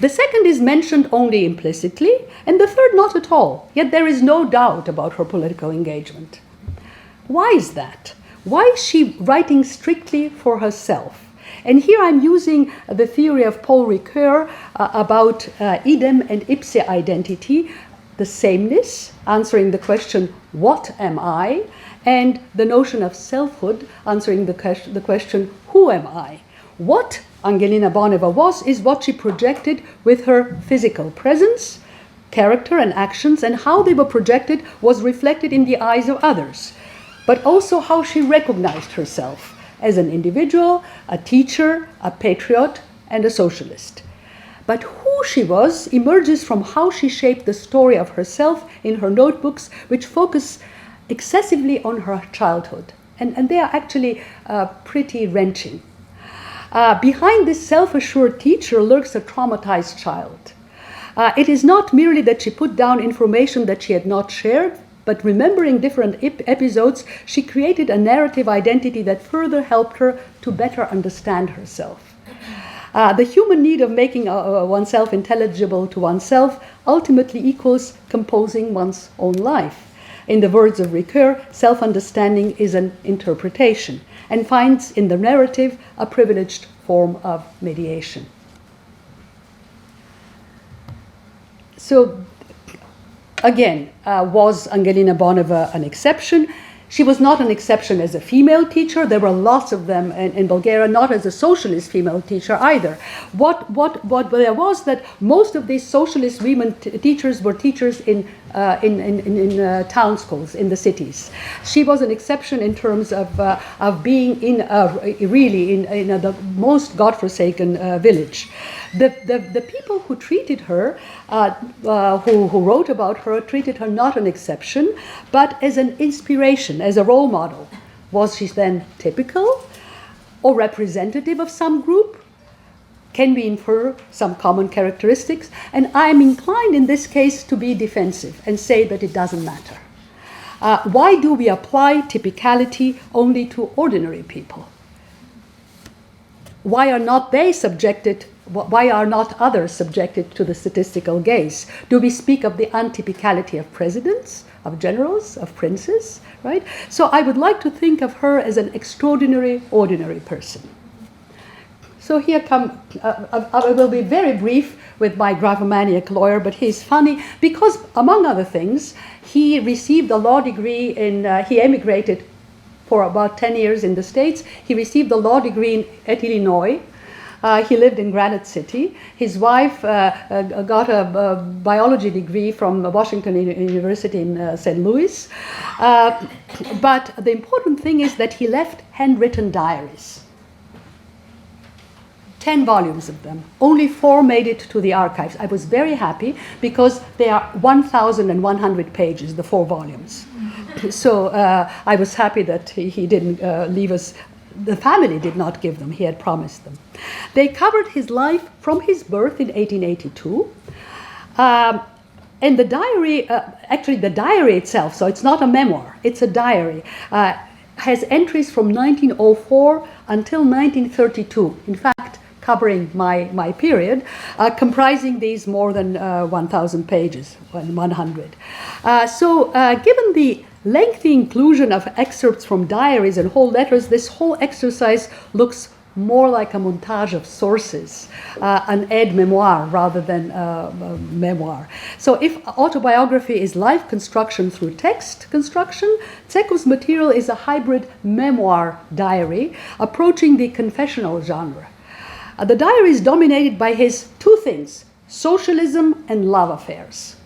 The second is mentioned only implicitly, and the third not at all, yet there is no doubt about her political engagement. Why is that? Why is she writing strictly for herself? And here I'm using the theory of Paul Ricoeur about idem and ipse identity, the sameness, answering the question, what am I? And the notion of selfhood, answering the question, who am I? What Angelina Boneva was is what she projected with her physical presence, character, and actions, and how they were projected was reflected in the eyes of others, but also how she recognized herself as an individual, a teacher, a patriot, and a socialist. But who she was emerges from how she shaped the story of herself in her notebooks, which focus excessively on her childhood. And they are actually pretty wrenching. Behind this self-assured teacher lurks a traumatized child. It is not merely that she put down information that she had not shared, but remembering different episodes, she created a narrative identity that further helped her to better understand herself. The human need of making oneself intelligible to oneself ultimately equals composing one's own life. In the words of Ricoeur, self-understanding is an interpretation and finds in the narrative a privileged form of mediation. So, again, was Angelina Boneva an exception? She was not an exception as a female teacher. There were lots of them in Bulgaria, not as a socialist female teacher either. What there was that most of these socialist women teachers were teachers in town schools in the cities. She was an exception in terms of being in the most godforsaken village. The people who treated her, who wrote about her, treated her not an exception, but as an inspiration, as a role model. Was she then typical or representative of some group? Can we infer some common characteristics? And I am inclined in this case to be defensive and say that it doesn't matter. Why do we apply typicality only to ordinary people? Why are not others subjected to the statistical gaze? Do we speak of the untypicality of presidents, of generals, of princes, right? So I would like to think of her as an extraordinary, ordinary person. So here I will be very brief with my graphomaniac lawyer, but he's funny because, among other things, he received a law degree he emigrated for about 10 years in the States. He received a law degree at Illinois. He lived in Granite City. His wife got a biology degree from Washington University in St. Louis. But the important thing is that he left handwritten diaries. 10 volumes of them. Only 4 made it to the archives. I was very happy because they are 1,100 pages, the 4 volumes. So I was happy that he didn't leave us. The family did not give them. He had promised them. They covered his life from his birth in 1882. And the diary, actually the diary itself, so it's not a memoir, it's a diary, has entries from 1904 until 1932. In fact, covering my period, comprising these more than 1,000 pages, 100. Given the lengthy inclusion of excerpts from diaries and whole letters, this whole exercise looks more like a montage of sources, an aide-memoire rather than a memoir. So if autobiography is life construction through text construction, Tseko's material is a hybrid memoir diary approaching the confessional genre. The diary is dominated by his two things, socialism and love affairs.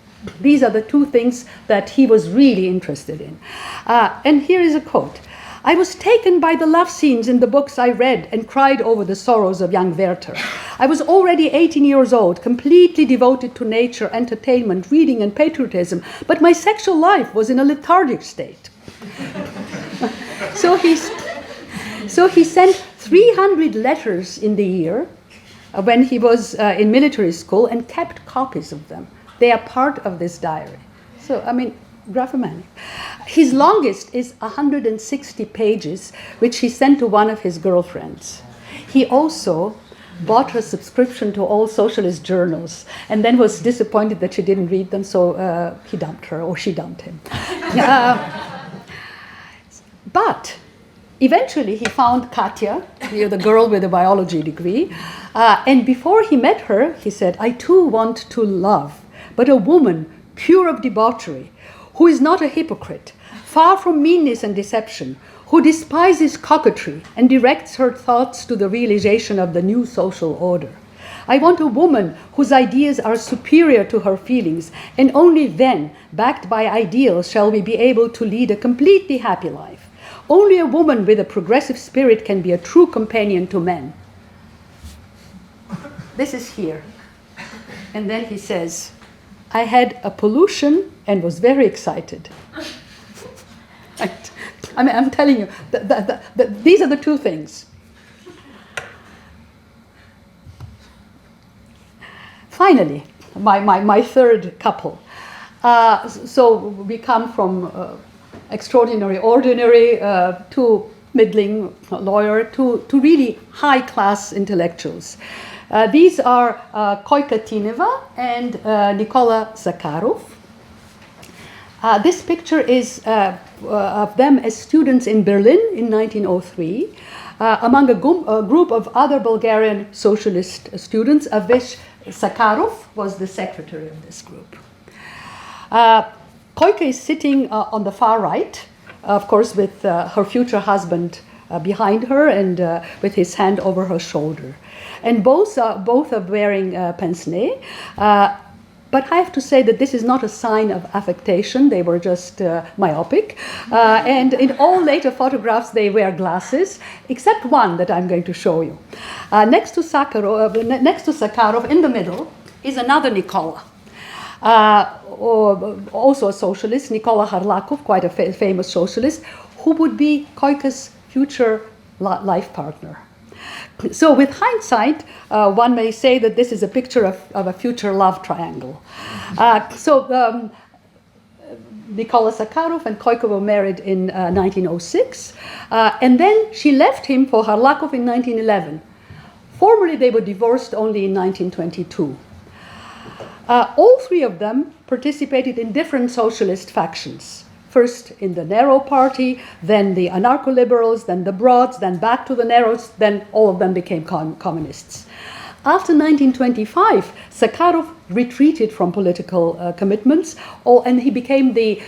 These are the two things that he was really interested in. And here is a quote. I was taken by the love scenes in the books I read and cried over the sorrows of young Werther. I was already 18 years old, completely devoted to nature, entertainment, reading, and patriotism, but my sexual life was in a lethargic state. So he sent 300 letters in the year when he was in military school and kept copies of them. They are part of this diary. So, I mean, graphomanic. His longest is 160 pages, which he sent to one of his girlfriends. He also bought her subscription to all socialist journals and then was disappointed that she didn't read them, so he dumped her, or she dumped him. But eventually he found Katya, the girl with a biology degree, and before he met her, he said, I too want to love, but a woman pure of debauchery, who is not a hypocrite, far from meanness and deception, who despises coquetry and directs her thoughts to the realization of the new social order. I want a woman whose ideas are superior to her feelings, and only then, backed by ideals, shall we be able to lead a completely happy life. Only a woman with a progressive spirit can be a true companion to men. This is here. And then he says, I had a pollution and was very excited. I mean, I'm telling you, these are the two things. Finally, my third couple. So we come from extraordinary, ordinary, to middling lawyer, to really high-class intellectuals. These are Koika Tineva and Nikola Zakharov. This picture is of them as students in Berlin in 1903, among a group of other Bulgarian socialist students, of which Zakharov was the secretary of this group. Koika is sitting on the far right, of course, with her future husband behind her and with his hand over her shoulder. And both are wearing pince-nez. But I have to say that this is not a sign of affectation. They were just myopic. And in all later photographs, they wear glasses, except one that I'm going to show you. Next to Zakharov, in the middle, is another Nikola. Also a socialist, Nikola Harlakov, quite a famous socialist, who would be Koika's future life partner. So with hindsight, one may say that this is a picture of a future love triangle. Nikola Zakharov and Koika were married in 1906, and then she left him for Harlakov in 1911. Formally, they were divorced only in 1922. All three of them participated in different socialist factions. First in the Narrow Party, then the anarcho-liberals, then the Broads, then back to the Narrows, then all of them became communists. After 1925, Zakharov retreated from political commitments, and he became the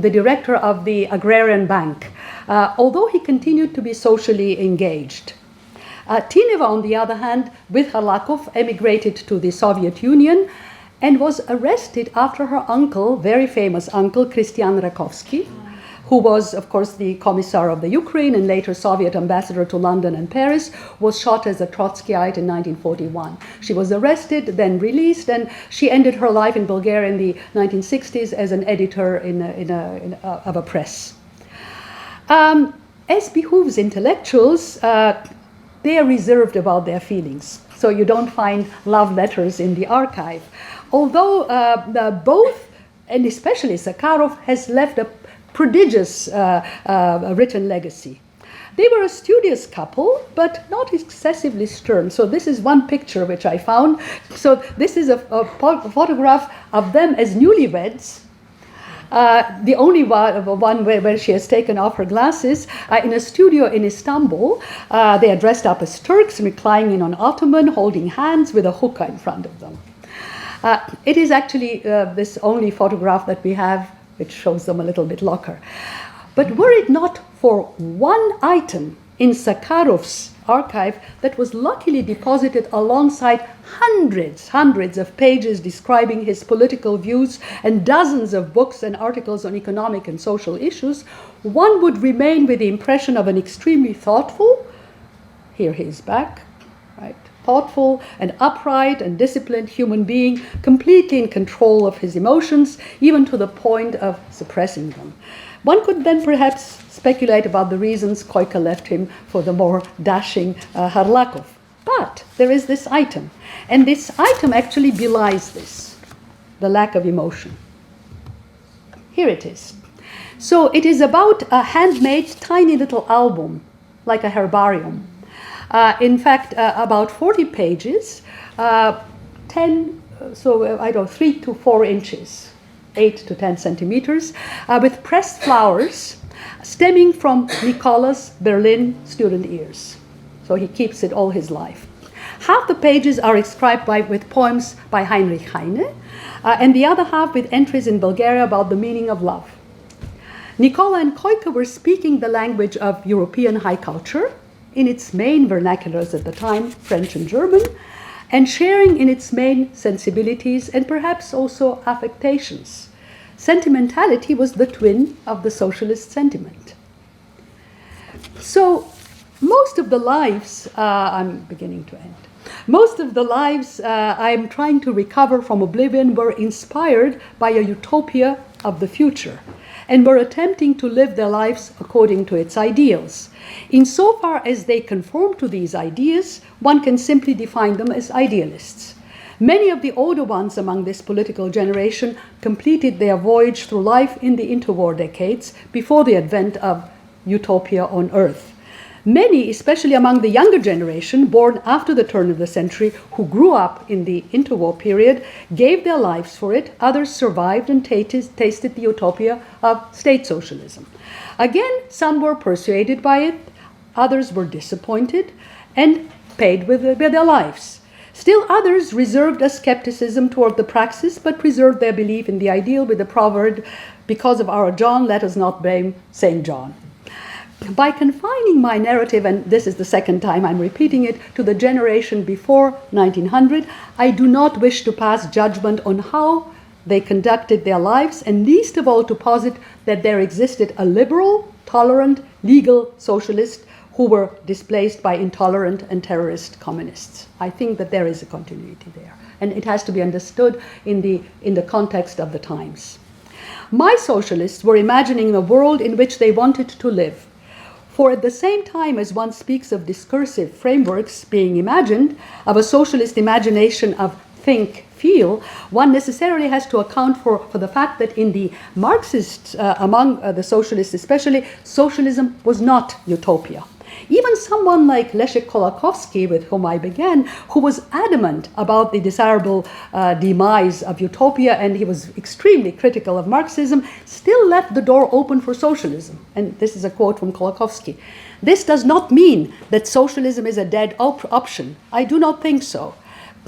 director of the Agrarian Bank, although he continued to be socially engaged. Tineva, on the other hand, with Harlakov, emigrated to the Soviet Union and was arrested after her uncle, very famous uncle, Christian Rakovsky, who was, of course, the commissar of the Ukraine and later Soviet ambassador to London and Paris, was shot as a Trotskyite in 1941. She was arrested, then released, and she ended her life in Bulgaria in the 1960s as an editor of a press. As behooves intellectuals, they are reserved about their feelings. So you don't find love letters in the archive. Although both, and especially Zakharov, has left a prodigious written legacy. They were a studious couple, but not excessively stern. So this is one picture which I found. So this is a photograph of them as newlyweds. the only one where she has taken off her glasses, in a studio in Istanbul. They are dressed up as Turks, reclining on Ottoman, holding hands with a hookah in front of them. It is actually this only photograph that we have, which shows them a little bit locker. But were it not for one item in Sakharov's archive that was luckily deposited alongside hundreds of pages describing his political views and dozens of books and articles on economic and social issues, one would remain with the impression of an extremely thoughtful, here he is back, right, thoughtful and upright and disciplined human being, completely in control of his emotions, even to the point of suppressing them. One could then perhaps speculate about the reasons Koika left him for the more dashing Harlakov. But there is this item, and this item actually belies this, the lack of emotion. Here it is. So it is about a handmade tiny little album, like a herbarium. In fact, about 40 pages, 3 to 4 inches, 8 to 10 centimeters, with pressed flowers stemming from Nicola's Berlin student years. So he keeps it all his life. Half the pages are inscribed with poems by Heinrich Heine, and the other half with entries in Bulgaria about the meaning of love. Nicola and Koika were speaking the language of European high culture, in its main vernaculars at the time, French and German, and sharing in its main sensibilities and perhaps also affectations. Sentimentality was the twin of the socialist sentiment. So most of the lives, I'm beginning to end, most of the lives I'm trying to recover from oblivion were inspired by a utopia of the future, and were attempting to live their lives according to its ideals. Insofar as they conform to these ideas, one can simply define them as idealists. Many of the older ones among this political generation completed their voyage through life in the interwar decades before the advent of utopia on Earth. Many, especially among the younger generation, born after the turn of the century, who grew up in the interwar period, gave their lives for it. Others survived and tasted the utopia of state socialism. Again, some were persuaded by it, others were disappointed and paid with their lives. Still others reserved a skepticism toward the praxis, but preserved their belief in the ideal with the proverb, "Because of our John, let us not blame St. John." By confining my narrative, and this is the second time I'm repeating it, to the generation before 1900, I do not wish to pass judgment on how they conducted their lives, and least of all to posit that there existed a liberal, tolerant, legal socialist who were displaced by intolerant and terrorist communists. I think that there is a continuity there, and it has to be understood in the context of the times. My socialists were imagining a world in which they wanted to live. For at the same time as one speaks of discursive frameworks being imagined, of a socialist imagination of think, feel, one necessarily has to account for the fact that in the Marxists, among the socialists especially, socialism was not utopia. Even someone like Leszek Kolakowski, with whom I began, who was adamant about the desirable demise of utopia, and he was extremely critical of Marxism, still left the door open for socialism. And this is a quote from Kolakowski. "This does not mean that socialism is a dead option. I do not think so."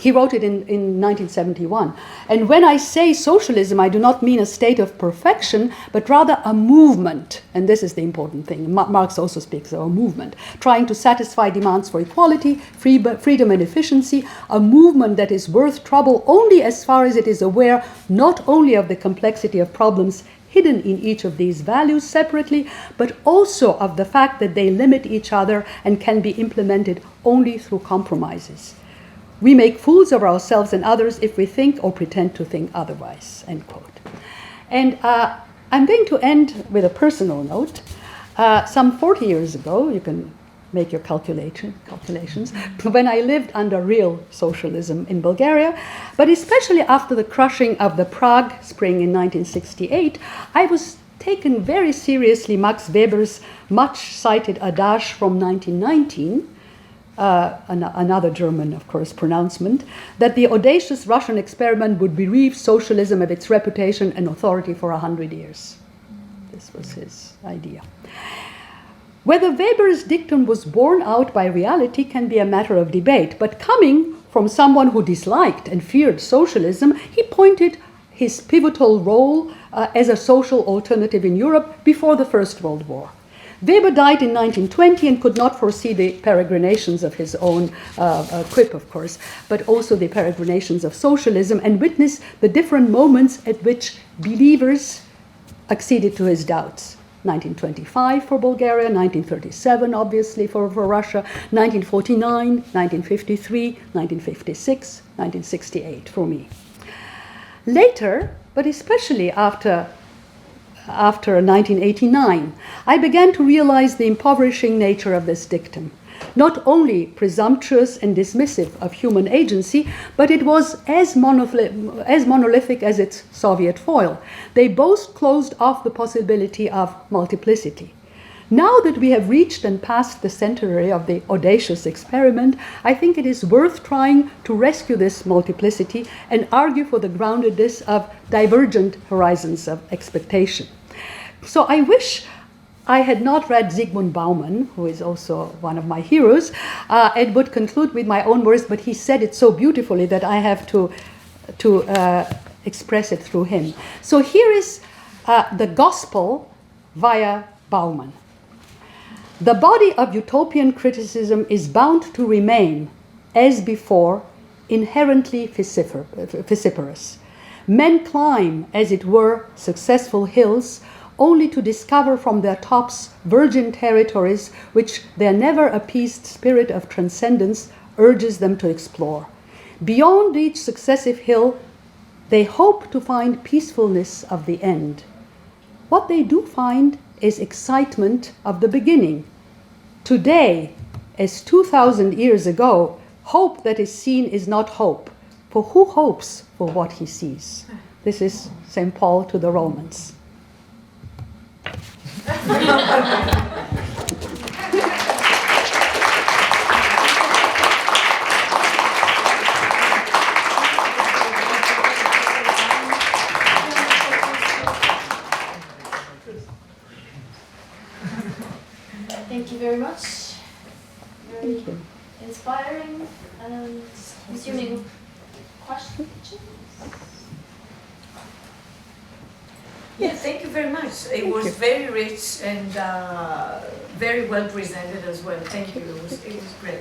He wrote it in 1971. And when I say socialism, I do not mean a state of perfection, but rather a movement. And this is the important thing. Marx also speaks of a movement, trying to satisfy demands for equality, freedom and efficiency, a movement that is worth trouble only as far as it is aware not only of the complexity of problems hidden in each of these values separately, but also of the fact that they limit each other and can be implemented only through compromises. We make fools of ourselves and others if we think or pretend to think otherwise, end quote. And I'm going to end with a personal note. Some 40 years ago, you can make your calculations, when I lived under real socialism in Bulgaria, but especially after the crushing of the Prague Spring in 1968, I was taken very seriously Max Weber's much cited adage from 1919, another German, of course, pronouncement, that the audacious Russian experiment would bereave socialism of its reputation and authority for 100 years. This was his idea. Whether Weber's dictum was borne out by reality can be a matter of debate, but coming from someone who disliked and feared socialism, he pointed his pivotal role as a social alternative in Europe before the First World War. Weber died in 1920 and could not foresee the peregrinations of his own quip, of course, but also the peregrinations of socialism, and witnessed the different moments at which believers acceded to his doubts. 1925 for Bulgaria, 1937 obviously for Russia, 1949, 1953, 1956, 1968 for me. Later, but especially after 1989, I began to realize the impoverishing nature of this dictum. Not only presumptuous and dismissive of human agency, but it was as monolithic as its Soviet foil. They both closed off the possibility of multiplicity. Now that we have reached and passed the centenary of the audacious experiment, I think it is worth trying to rescue this multiplicity and argue for the groundedness of divergent horizons of expectation. So I wish I had not read Zygmunt Bauman, who is also one of my heroes, and would conclude with my own words, but he said it so beautifully that I have to express it through him. So here is the gospel via Bauman. The body of utopian criticism is bound to remain, as before, inherently vociferous. Men climb, as it were, successful hills, only to discover from their tops virgin territories which their never appeased spirit of transcendence urges them to explore. Beyond each successive hill, they hope to find peacefulness of the end. What they do find is excitement of the beginning. Today, as 2,000 years ago, hope that is seen is not hope, for who hopes for what he sees? This is St. Paul to the Romans. Thank you very much. Very inspiring and assuming questions. Yes, thank you very much. It was very rich and very well presented as well. Thank you. It was great.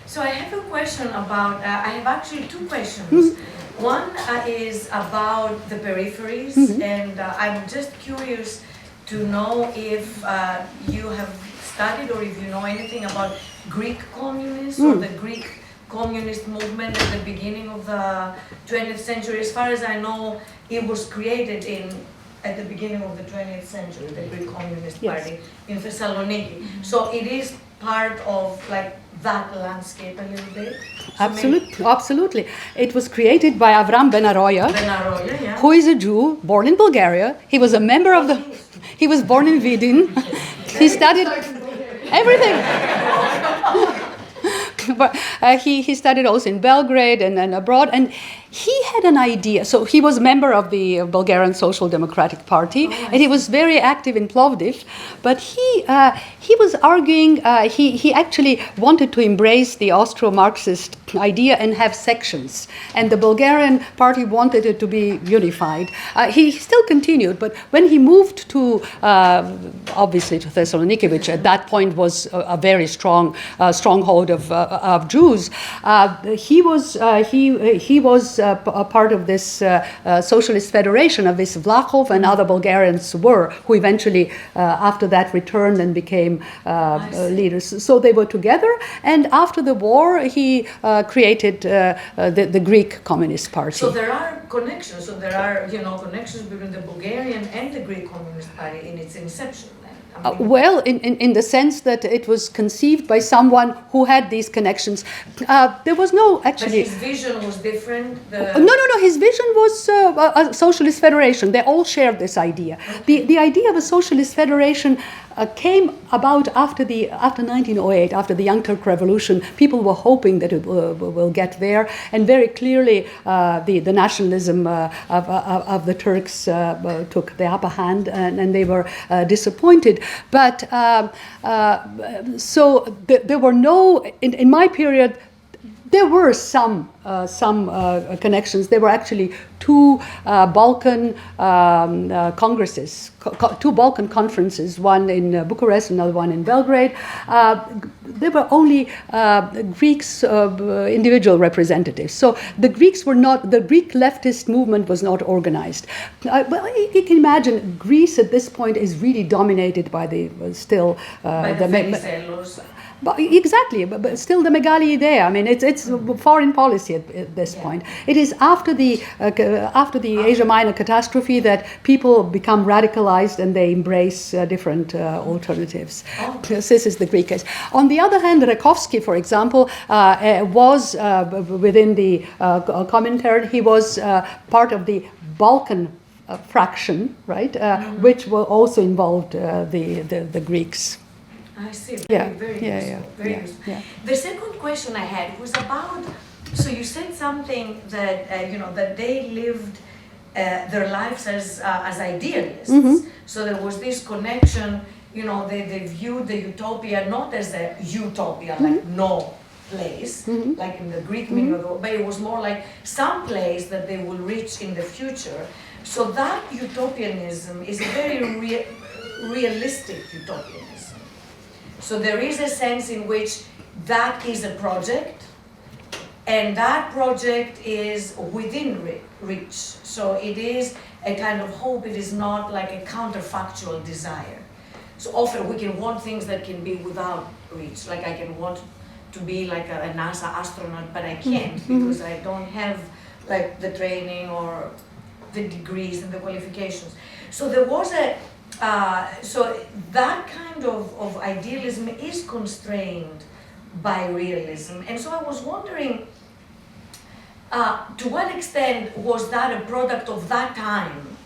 So I have a question about, I have actually two questions. One is about the peripheries, and I'm just curious to know if you have studied or if you know anything about Greek communists or the Greek communist movement at the beginning of the 20th century. As far as I know, it was created at the beginning of the 20th century, the Greek Communist Party in Thessaloniki. So it is part of like that landscape a little bit. So Absolutely. It was created by Avram Ben-Aroya, who is a Jew born in Bulgaria. He was a member of the. He was born in Vidin. He studied everything. But he studied also in Belgrade and abroad, and he had an idea. So he was a member of the Bulgarian Social Democratic Party, and he was very active in Plovdiv. But he was arguing. He actually wanted to embrace the Austro-Marxist idea and have sections, and the Bulgarian party wanted it to be unified. He still continued, but when he moved to obviously to Thessaloniki, which at that point was a very strong stronghold of Jews, he was a part of this socialist federation of this Vlachov and other Bulgarians who eventually after that returned and became leaders. So they were together, and after the war he created the Greek Communist Party. So there are connections. So there are connections between the Bulgarian and the Greek Communist Party in its inception. Well, in the sense that it was conceived by someone who had these connections. There was no actually. But his vision was different. No. His vision was a socialist federation. They all shared this idea. The idea of a socialist federation came about after 1908, after the Young Turk Revolution. People were hoping that it will get there, and very clearly the nationalism of the Turks took the upper hand, and they were disappointed. But so there were no, in my period, there were some connections. There were actually two Balkan congresses, two Balkan conferences, one in Bucharest, another one in Belgrade. There were only Greeks, individual representatives. So the Greeks were not, the Greek leftist movement was not organized. Well, you can imagine Greece at this point is really dominated by the still by the Venizelos. But exactly, but still the megali idea. I mean, it's foreign policy at this point. It is after the Asia Minor catastrophe that people become radicalized and they embrace different alternatives. This is the Greek case. On the other hand, Rakovsky, for example, was within the Comintern. He was part of the Balkan fraction, right, which also involved the Greeks. I see. Yeah. Very Yeah, useful. yeah, Very yeah, useful. yeah. The second question I had was about. So you said something that that they lived their lives as idealists. Mm-hmm. So there was this connection. They viewed the utopia not as a utopia, like no place, like in the Greek meaning of the word, but it was more like some place that they will reach in the future. So that utopianism is a very realistic utopianism. So there is a sense in which that is a project, and that project is within reach. So it is a kind of hope, it is not like a counterfactual desire. So often we can want things that can be without reach, like I can want to be like a NASA astronaut, but I can't because I don't have like the training or the degrees and the qualifications. So there was so that kind of idealism is constrained by realism. And so I was wondering, to what extent was that a product of that time?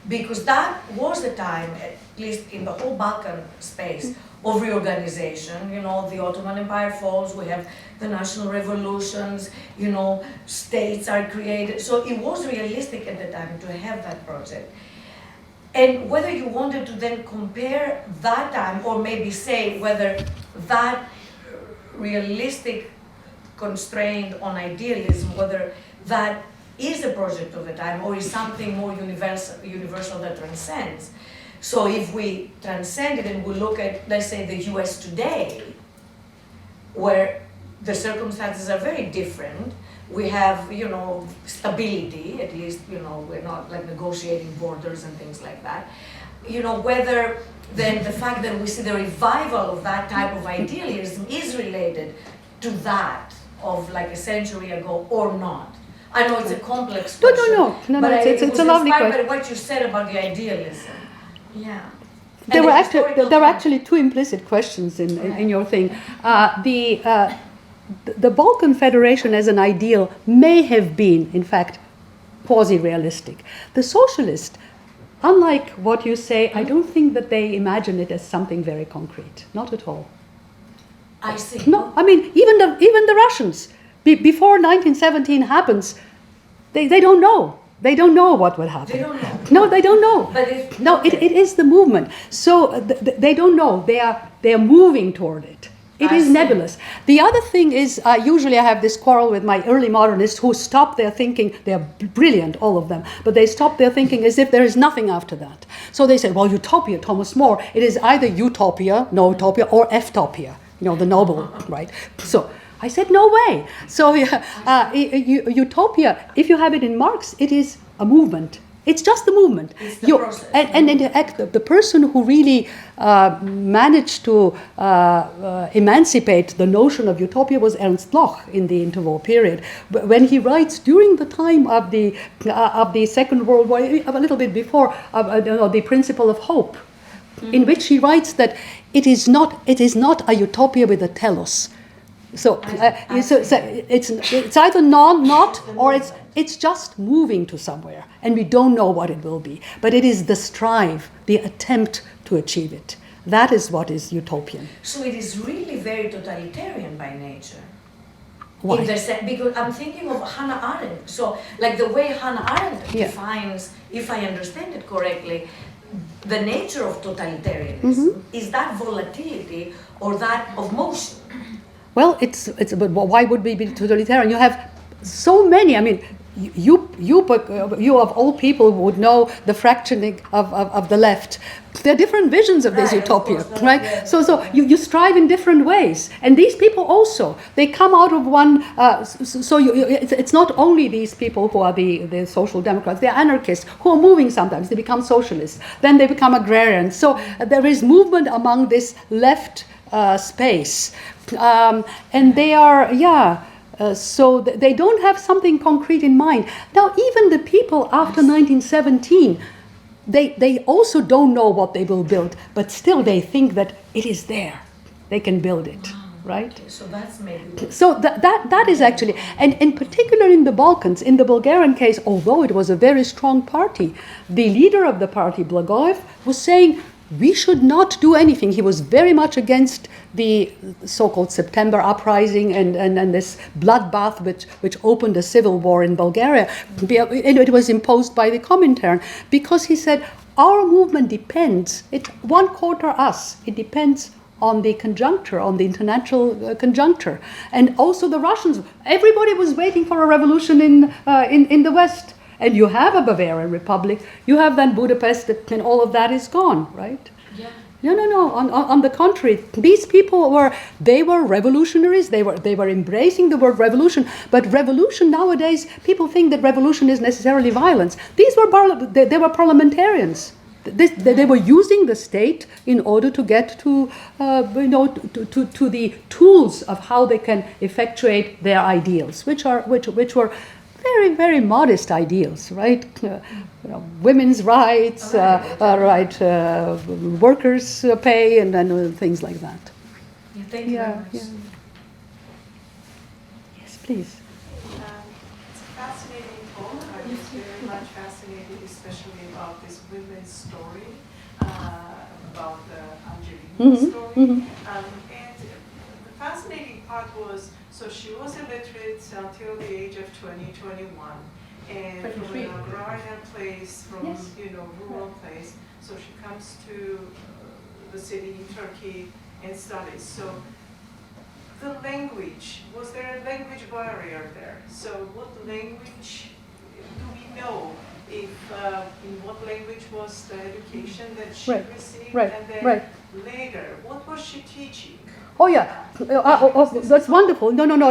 Because that was a time, at least in the whole Balkan space, of reorganization. The Ottoman Empire falls, we have the national revolutions, states are created. So it was realistic at the time to have that project. And whether you wanted to then compare that time, or maybe say whether that realistic constraint on idealism, whether that is a project of the time or is something more universal that transcends. So if we transcend it and we look at, let's say, the US today, where the circumstances are very different, we have, stability, at least, we're not like negotiating borders and things like that. Whether then the fact that we see the revival of that type of idealism is related to that of like a century ago or not. I know it's a complex question. No, but it's a lovely question. By what you said about the idealism. Yeah. There were actually two implicit questions in your thing. The Balkan Federation as an ideal may have been, in fact, quasi-realistic. The socialists, unlike what you say, I don't think that they imagine it as something very concrete. Not at all. I see. No, I mean, even the Russians, before 1917 happens, they don't know. They don't know what will happen. They don't know. No, they don't know. But it is the movement. So they don't know. They are moving toward it. It is nebulous. The other thing is, usually I have this quarrel with my early modernists who stop their thinking. They are brilliant, all of them, but they stop their thinking as if there is nothing after that. So they say, well, utopia, Thomas More, it is either utopia, no utopia, or F-topia, the noble, right? So I said, no way. So utopia, if you have it in Marx, it is a movement. It's just a movement. It's the process. And in the person who really managed to emancipate the notion of utopia was Ernst Bloch in the interwar period. When he writes during the time of the Second World War, a little bit before, the principle of hope, in which he writes that it is not a utopia with a telos. So it's either not, or it's just moving to somewhere, and we don't know what it will be. But it is the strive, the attempt to achieve it. That is what is utopian. So it is really very totalitarian by nature. Why? Because I'm thinking of Hannah Arendt. So, like the way Hannah Arendt Yeah. defines, if I understand it correctly, the nature of totalitarianism is that volatility or that of motion. Well, but why would we be totalitarian? You have so many. I mean, you of all people would know the fractioning of the left. There are different visions of this Right, utopia, of course, right? yeah. So you strive in different ways, and these people also they come out of one. It's not only these people who are the social democrats; they are anarchists who are moving. Sometimes they become socialists, then they become agrarians. So there is movement among this left space, and they are so they don't have something concrete in mind. Now, even the people after 1917, they also don't know what they will build, but still they think that it is there. They can build it, right? Okay, so that's maybe... So that is actually, and in particular in the Balkans, in the Bulgarian case, although it was a very strong party, the leader of the party, Blagojev, was saying, we should not do anything. He was very much against the so-called September uprising and this bloodbath which opened a civil war in Bulgaria. It was imposed by the Comintern because he said, our movement depends, it's one quarter us, it depends on the conjuncture, on the international conjuncture. And also the Russians, everybody was waiting for a revolution in the West. And you have a Bavarian Republic, you have then Budapest, and all of that is gone, right? Yeah. No. On the contrary, these people were revolutionaries. They were embracing the word revolution. But revolution nowadays, people think that revolution is necessarily violence. These were they were parliamentarians. They were using the state in order to get to the tools of how they can effectuate their ideals, which were very, very modest ideals, right? Women's rights, workers' pay, and things like that. Yeah, thank you very much. Yes, please. It's a fascinating talk. I was very much fascinated, especially about this women's story, about the Angelina story. And the fascinating part was, so she was illiterate until the age of 21, and from an agrarian place, from rural place. So she comes to the city in Turkey and studies. So the language, was there a language barrier there? So what language do we know? If in what language was the education that she received? And then later, what was she teaching? Oh yeah, that's wonderful. No,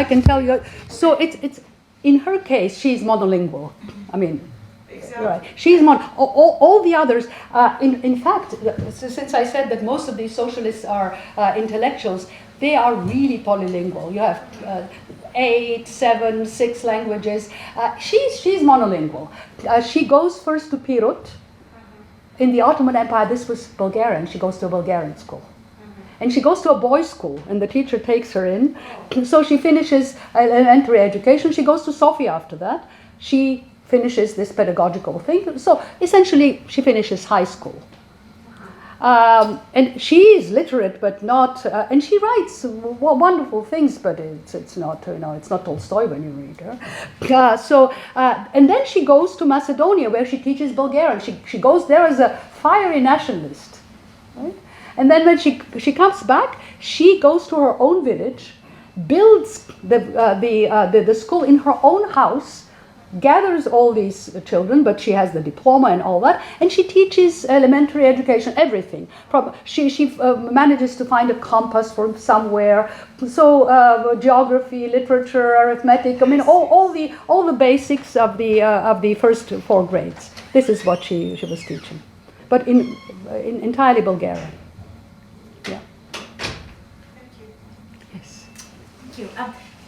I can tell you. So it's in her case, she's monolingual. I mean, exactly. Right. She's all the others. In fact, since I said that most of these socialists are intellectuals, they are really polylingual. You have 8, 7, 6 languages. She's monolingual. She goes first to Pirot. In the Ottoman Empire, this was Bulgarian. She goes to a Bulgarian school. And she goes to a boys' school, and the teacher takes her in. So she finishes elementary education. She goes to Sofia after that. She finishes this pedagogical thing. So essentially, she finishes high school. And she is literate, but not. And she writes wonderful things, but it's not it's not Tolstoy when you read her. And then she goes to Macedonia, where she teaches Bulgarian. She goes there as a fiery nationalist, right? And then when she comes back, she goes to her own village, builds the school in her own house, gathers all these children, but she has the diploma and all that, and she teaches elementary education, everything. She manages to find a compass from somewhere, so geography, literature, arithmetic. I mean, all the basics of the first 4 grades. This is what she was teaching, but in entirely Bulgarian. Yeah. Thank you. Yes. Thank you.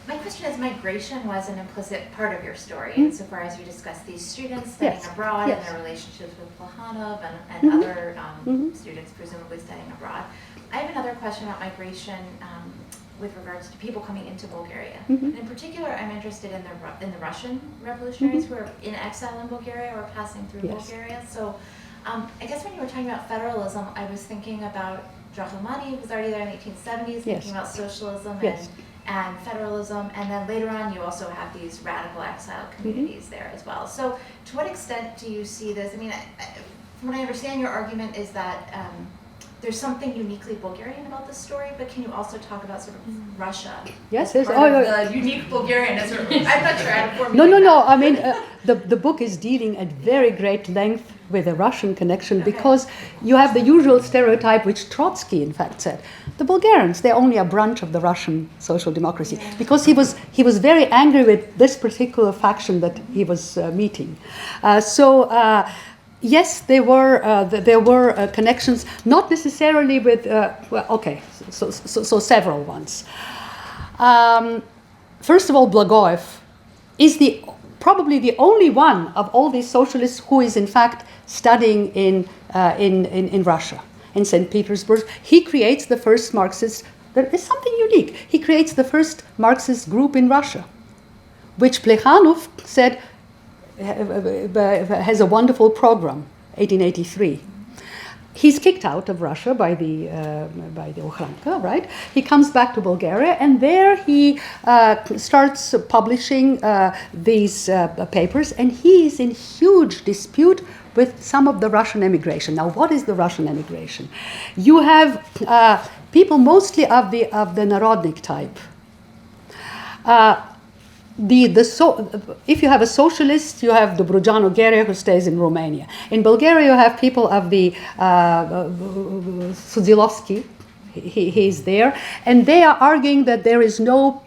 My question is, migration was an implicit part of your story, insofar as you discussed these students studying abroad and their relationships with Plekhanov and other students presumably studying abroad. I have another question about migration with regards to people coming into Bulgaria. And in particular, I'm interested in the Russian revolutionaries who are in exile in Bulgaria or passing through Bulgaria. So I guess when you were talking about federalism, I was thinking about Draghomani, who was already there in the 1870s, thinking about socialism and federalism, and then later on you also have these radical exile communities there as well. So to what extent do you see this? I mean, from what I understand, your argument is that there's something uniquely Bulgarian about this story, but can you also talk about sort of Russia? Yes, as yes. part of the unique Bulgarian. I'm not sure how to formulate No. that. I mean, the book is dealing at very great length with the Russian connection because you have the usual stereotype, which Trotsky, in fact, said. The Bulgarians, they're only a branch of the Russian social democracy because he was very angry with this particular faction that he was meeting. Yes, there were connections, not necessarily with, so several ones. First of all, Blagoev is probably the only one of all these socialists who is in fact studying in Russia, in St. Petersburg. He creates the first Marxist, there is something unique. He creates the first Marxist group in Russia, which Plekhanov said has a wonderful program, 1883. He's kicked out of Russia by the Ochranka, right? He comes back to Bulgaria, and there he starts publishing these papers, and he is in huge dispute with some of the Russian emigration. Now, what is the Russian emigration? You have people mostly of the Narodnik type. If you have a socialist, you have Dobrojano Gere, who stays in Romania. In Bulgaria, you have people of the Sudzilovsky, he is there, and they are arguing that there is no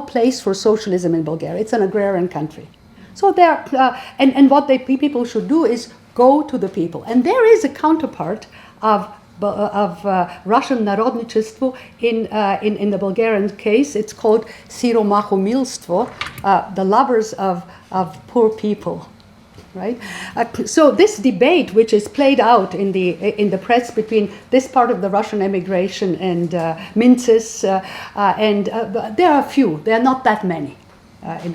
place for socialism in Bulgaria. It's an agrarian country. So and what people should do is go to the people. And there is a counterpart of Russian Narodnichestvo in the Bulgarian case. It's called Siromahomilstvo, the lovers of poor people, right? So this debate, which is played out in the press between this part of the Russian emigration and Minces, and there are a few. There are not that many.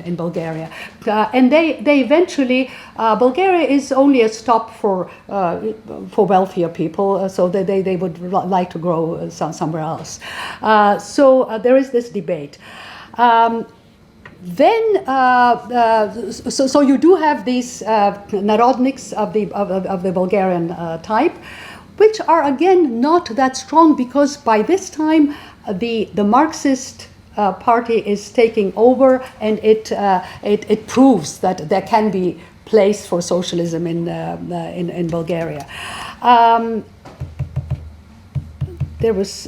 In Bulgaria, and they eventually Bulgaria is only a stop for wealthier people, so they would like to grow somewhere else. So there is this debate. Then, so you do have these Narodniks of the Bulgarian type, which are again not that strong because by this time the Marxist party is taking over, and it proves that there can be place for socialism in Bulgaria. There was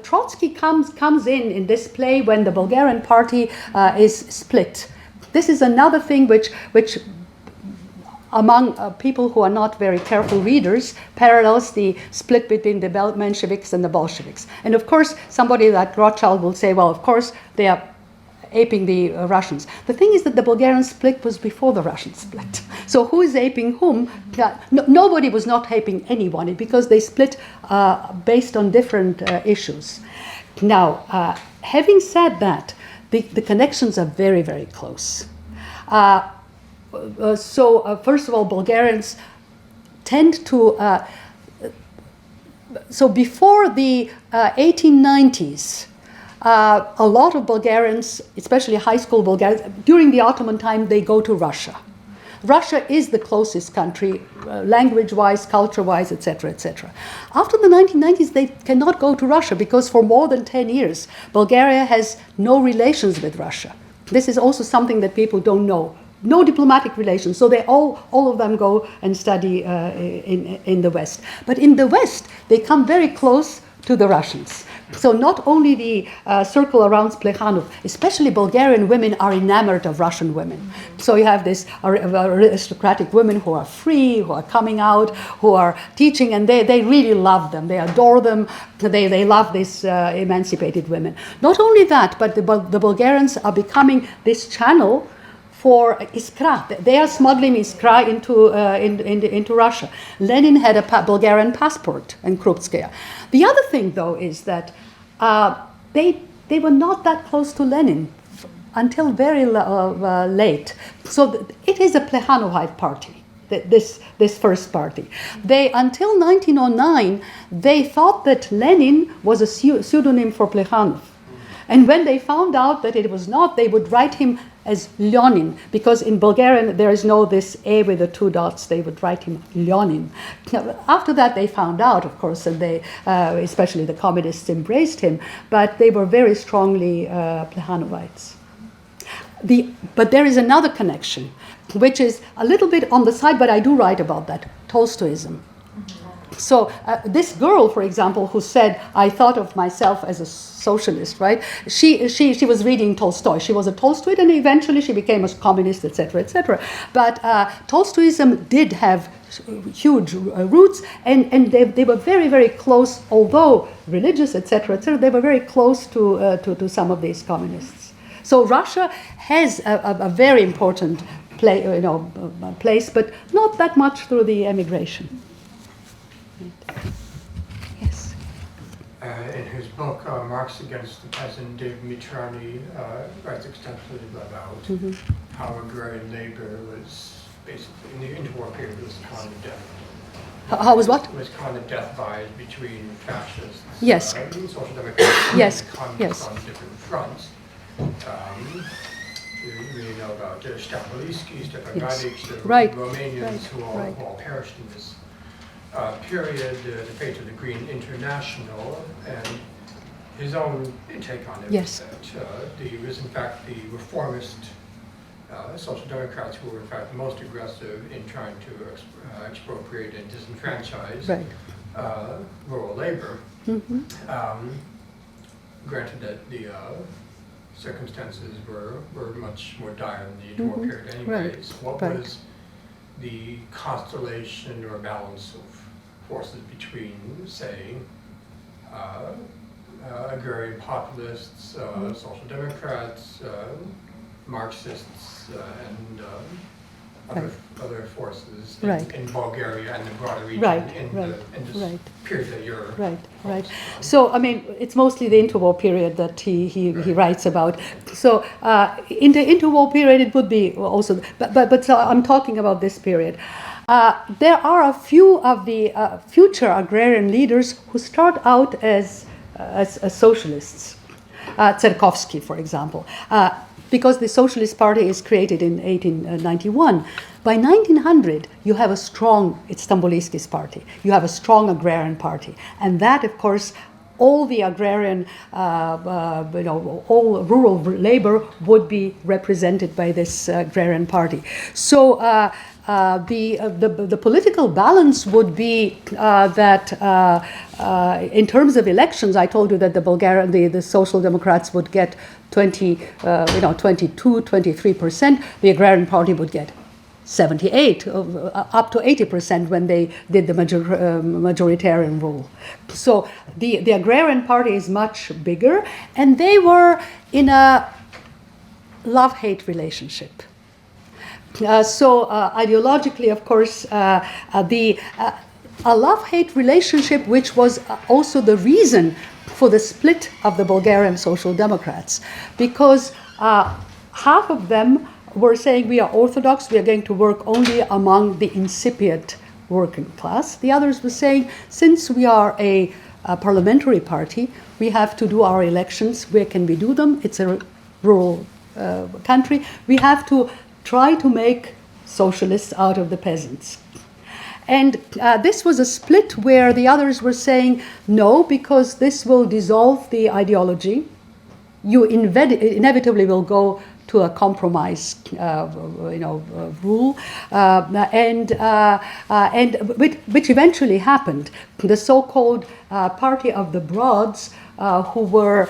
Trotsky comes in this play when the Bulgarian party is split. This is another thing which among people who are not very careful readers, parallels the split between the Mensheviks and the Bolsheviks. And of course, somebody like Rothschild will say, well, of course, they are aping the Russians. The thing is that the Bulgarian split was before the Russian split. So who is aping whom? Nobody was not aping anyone because they split based on different issues. Now, having said that, the connections are very, very close. First of all, Bulgarians tend to so before the 1890s, a lot of Bulgarians, especially high school Bulgarians, during the Ottoman time, they go to Russia. Russia is the closest country, language-wise, culture-wise, etc., etc. After the 1990s, they cannot go to Russia because for more than 10 years, Bulgaria has no relations with Russia. This is also something that people don't know. No diplomatic relations, so they all of them go and study in the West. But in the West, they come very close to the Russians. So not only the circle around Plekhanov, especially Bulgarian women are enamored of Russian women. So you have these aristocratic women who are free, who are coming out, who are teaching, and they really love them. They adore them. They love these emancipated women. Not only that, but the Bulgarians are becoming this channel for iskra. They are smuggling iskra into Russia. Lenin had a Bulgarian passport, and Krupskaya. The other thing, though, is that they were not that close to Lenin until very late. So it is a Plekhanovite party. this first party. They, until 1909, they thought that Lenin was a pseudonym for Plekhanov. And when they found out that it was not, they would write him as Leonin, because in Bulgarian there is no this A with the two dots. They would write him Leonin. After that they found out, of course, and they, especially the communists, embraced him, but they were very strongly Plekhanovites. But there is another connection, which is a little bit on the side, but I do write about that, Tolstoyism. So this girl, for example, who said, I thought of myself as a socialist, right? She was reading Tolstoy. She was a Tolstoid, and eventually she became a communist, etc., etc. But Tolstoyism did have huge roots, and they were very, very close, although religious, etc., etc., they were very close to some of these communists. So Russia has a very important place, but not that much through the emigration. Yes. In his book, Marx Against the Peasant, David Mitrani writes extensively about how agrarian labor was basically, in the interwar period, was kind of death. How was what? It was kind of death by between fascists, yes, social democrats, yes, and communists on different fronts. We know about Stepaniski, Stepan Radic, the Romanians who all perished in this period, the fate of the Green International, and his own take on it was that he was in fact the reformist social democrats who were in fact the most aggressive in trying to expropriate and disenfranchise rural labor. Granted that the circumstances were much more dire in the interwar period anyways. What was the constellation or balance of forces between, say, agrarian populists, social democrats, Marxists, and other forces in Bulgaria and the broader region in this period that you're So, I mean, it's mostly the interwar period that he writes about. So, in the interwar period, it would be also, but I'm talking about this period. There are a few of the future agrarian leaders who start out as socialists. Tserkovsky, for example. Because the Socialist Party is created in 1891. By 1900, you have a strong, it's Stambolisky's party, you have a strong agrarian party. And that, of course, all the agrarian, all rural labor would be represented by this agrarian party. So the political balance would be that in terms of elections, I told you that the Social Democrats would get 22, 23%. The agrarian party would get 78, up to 80% when they did the majoritarian rule. So the agrarian party is much bigger, and they were in a love-hate relationship. Ideologically, of course, a love-hate relationship, which was also the reason for the split of the Bulgarian Social Democrats, because half of them were saying we are orthodox, we are going to work only among the incipient working class. The others were saying, since we are a parliamentary party, we have to do our elections. Where can we do them? It's a rural country. We have to try to make socialists out of the peasants. And this was a split where the others were saying, no, because this will dissolve the ideology. You inevitably will go to a compromise, rule, and which eventually happened. The so-called Party of the Broads, who were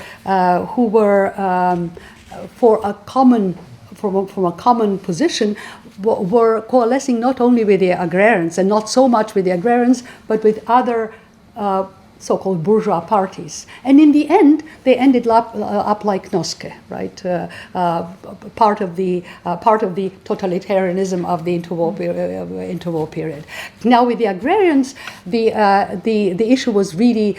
for a common. From a common position, were coalescing not only with the agrarians, and not so much with the agrarians, but with other so-called bourgeois parties. And in the end, they ended up like Noske, right? Part of the totalitarianism of the interwar period. Now, with the agrarians, the issue was really,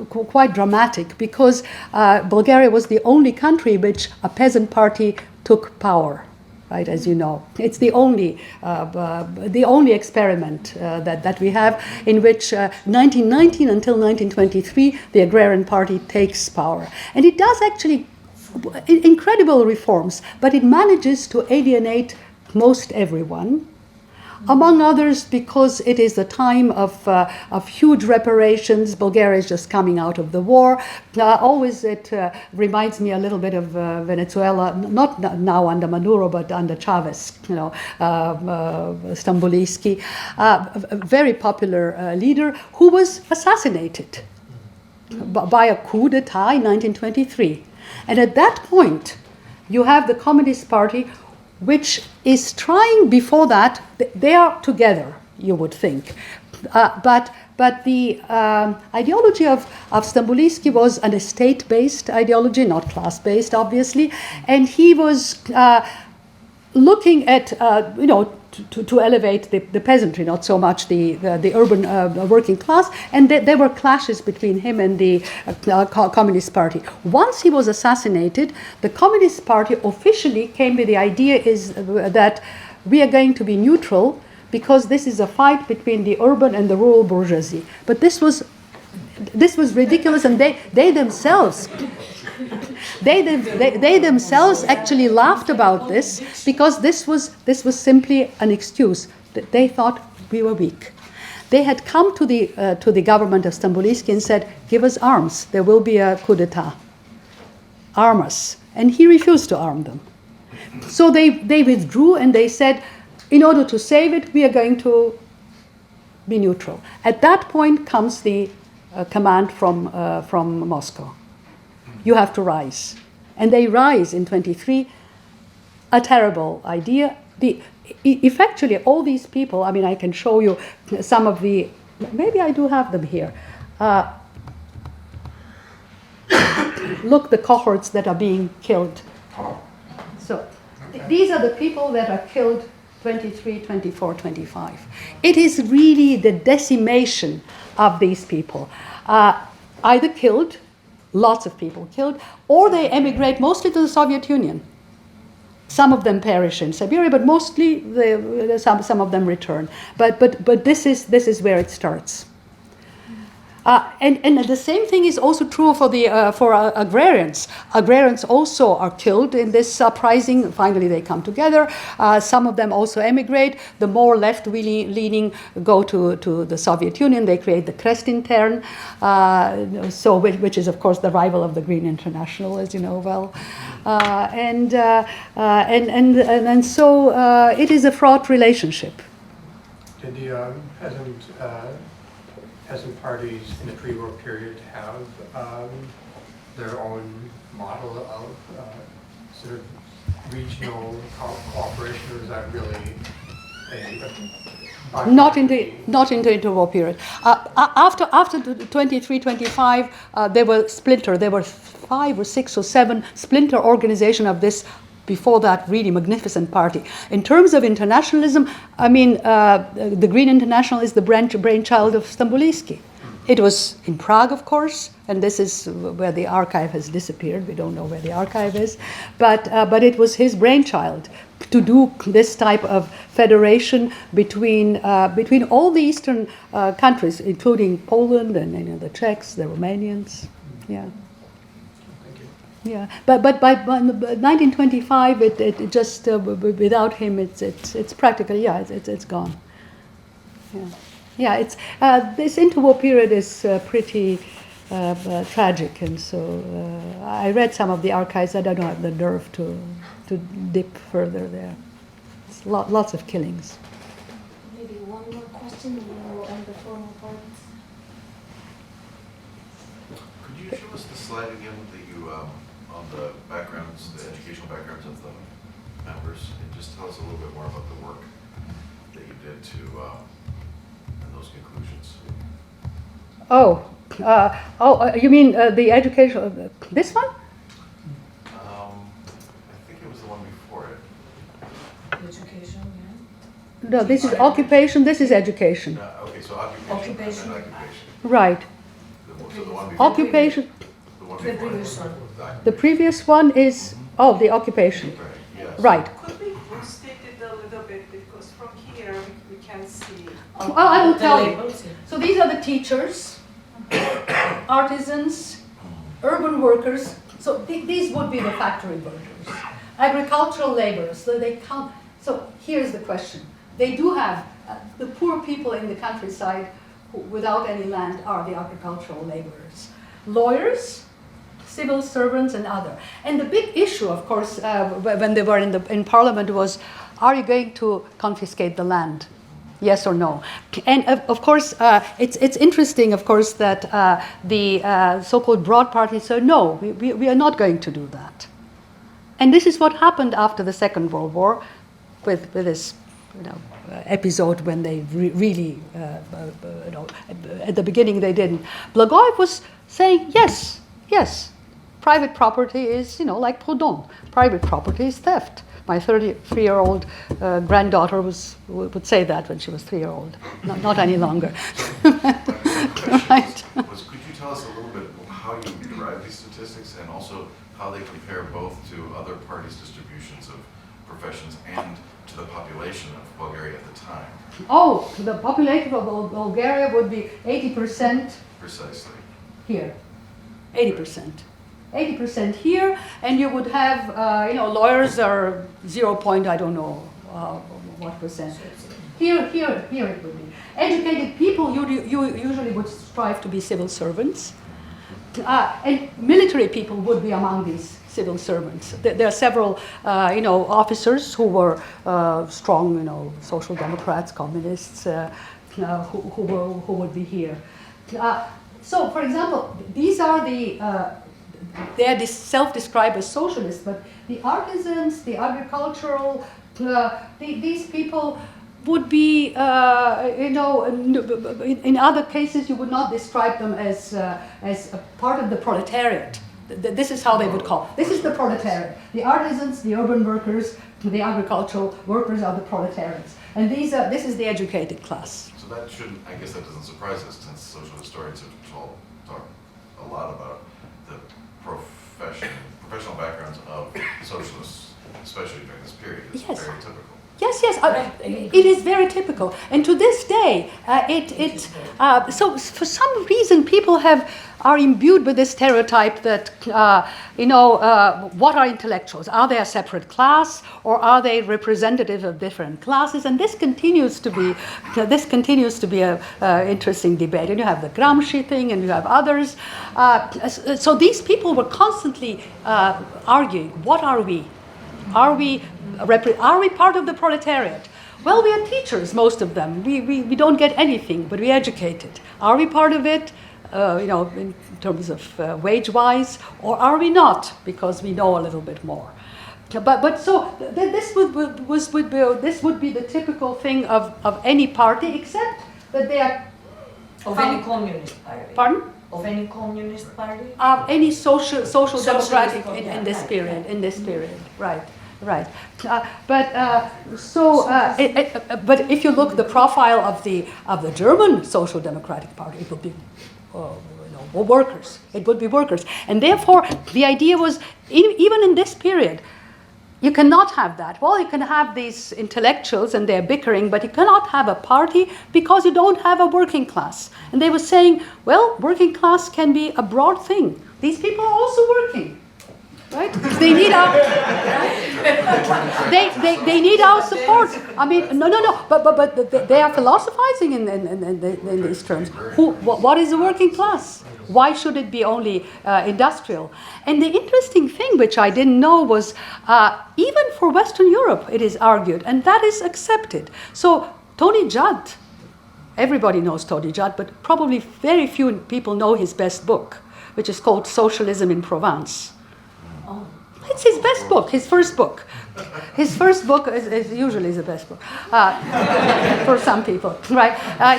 quite dramatic, because Bulgaria was the only country which a peasant party took power. right? As you know, it's the only experiment that we have in which 1919 until 1923 the Agrarian Party takes power, and it does actually incredible reforms, but it manages to alienate most everyone. Among others, because it is a time of huge reparations. Bulgaria is just coming out of the war. Always it reminds me a little bit of Venezuela, not now under Maduro, but under Chavez, Stamboliski, a very popular leader who was assassinated by a coup d'etat in 1923. And at that point, you have the Communist Party, which is trying before that, they are together, you would think. But the ideology of Stamboliski was an estate-based ideology, not class-based, obviously. And he was looking at, to elevate the peasantry, not so much the urban working class, and there were clashes between him and the Communist Party. Once he was assassinated, the Communist Party officially came with the idea is that we are going to be neutral because this is a fight between the urban and the rural bourgeoisie. But this was ridiculous, and they themselves. They themselves actually laughed about this because this was simply an excuse. They thought we were weak. They had come to the government of Stamboliski and said, "Give us arms. There will be a coup d'état. Arm us." And he refused to arm them. So they withdrew and they said, "In order to save it, we are going to be neutral." At that point comes the command from Moscow. You have to rise. And they rise in 23. A terrible idea. Effectively, all these people, I mean, I can show you some of the, maybe I do have them here. Look, the cohorts that are being killed. So these are the people that are killed 23, 24, 25. It is really the decimation of these people. Either killed, lots of people killed, or they emigrate mostly to the Soviet Union. Some of them perish in Siberia, but mostly some of them return. But this is where it starts. And the same thing is also true for agrarians. Agrarians also are killed in this uprising. Finally, they come together. Some of them also emigrate. The more left-leaning go to the Soviet Union. They create the Krestintern, which is, of course, the rival of the Green International, as you know well. And so it is a fraught relationship. Did the peasant parties in the pre-war period have their own model of sort of regional cooperation, or is that really not in the interwar period? After the 23-25, they were splintered. There were 5 or 6 or 7 splinter organization of this. Before that, really magnificent party. In terms of internationalism, I mean, the Green International is the brainchild of Stamboliski. It was in Prague, of course, and this is where the archive has disappeared. We don't know where the archive is, but it was his brainchild to do this type of federation between all the Eastern countries, including Poland and the Czechs, the Romanians. Yeah. Yeah, but by 1925, it just without him, it's practically it's gone. Yeah. It's this interwar period is pretty tragic, and so I read some of the archives. I don't have the nerve to dip further there. It's lots of killings. Maybe one more question, and then we'll end the formal part. Could you show us the slide again that you on the backgrounds, the educational backgrounds of the members, and just tell us a little bit more about the work that you did to and those conclusions. You mean the educational? This one? I think it was the one before it. Education, yeah. No, this is occupation. This is education. Okay, so occupation. Right. So the one before Occupation. The previous one. The previous one is the occupation. Right. Yes. Right. Could we pause of Well, I will the tell you. labels? So these are the teachers, artisans, urban workers. So these would be the factory workers, agricultural laborers. So they count. So here's the question: they do have the poor people in the countryside who, without any land, are the agricultural laborers, lawyers, civil servants, and other. And the big issue, of course, when they were in Parliament was, are you going to confiscate the land? Yes or no? And of course, it's interesting, of course, that the so-called broad party said, no, we are not going to do that. And this is what happened after the Second World War with this episode when they really, at the beginning they didn't. Blagojev was saying, yes, private property is, like Proudhon, private property is theft. My 33-year-old granddaughter would say that when she was 3-year-old, not any longer. Right. Could you tell us a little bit how you derive these statistics and also how they compare both to other parties' distributions of professions and to the population of Bulgaria at the time? Oh, the population of Bulgaria would be 80%. Precisely. Here, 80%. 80% here, and you would have, lawyers are 0. I don't know what percent. Here it would be. Educated people, you usually would strive to be civil servants, and military people would be among these civil servants. There are several, officers who were strong, social democrats, communists, who would be here. So, for example, these are they're self-described as socialists, but the artisans, the agricultural, these people would be, in other cases you would not describe them as a part of the proletariat. This is how they would call it. This is the proletariat. The artisans, the urban workers, the agricultural workers are the proletariats. And this is the educated class. So that shouldn't, I guess that doesn't surprise us, since social historians have talked a lot about the professional backgrounds of socialists, especially during this period. It's Yes. very typical. Yes, it is very typical, and to this day, so for some reason people are imbued with this stereotype that what are intellectuals? Are they a separate class, or are they representative of different classes? And this continues to be a interesting debate. And you have the Gramsci thing, and you have others. So these people were constantly arguing: what are we? Are we part of the proletariat? Well, we are teachers, most of them. We don't get anything, but we're educated. Are we part of it, in terms of wage-wise, or are we not, because we know a little bit more? But so this would be the typical thing of any party, except that they are Of any communist party. Pardon? Of any communist party? Any social democratic Socialist, in this right, period. right. In this period, right. But if you look the profile of the German Social Democratic Party, it would be workers. It would be workers, and therefore the idea was even in this period, you cannot have that. Well, you can have these intellectuals and they're bickering, but you cannot have a party because you don't have a working class. And they were saying, well, working class can be a broad thing. These people are also working. Right? They need our they need our support. I mean, no. But they are philosophizing in these terms. What is the working class? Why should it be only industrial? And the interesting thing, which I didn't know, was even for Western Europe, it is argued, and that is accepted. So Tony Judd, everybody knows Tony Judd, but probably very few people know his best book, which is called Socialism in Provence. It's his best book, his first book. His first book is usually the best book for some people, right?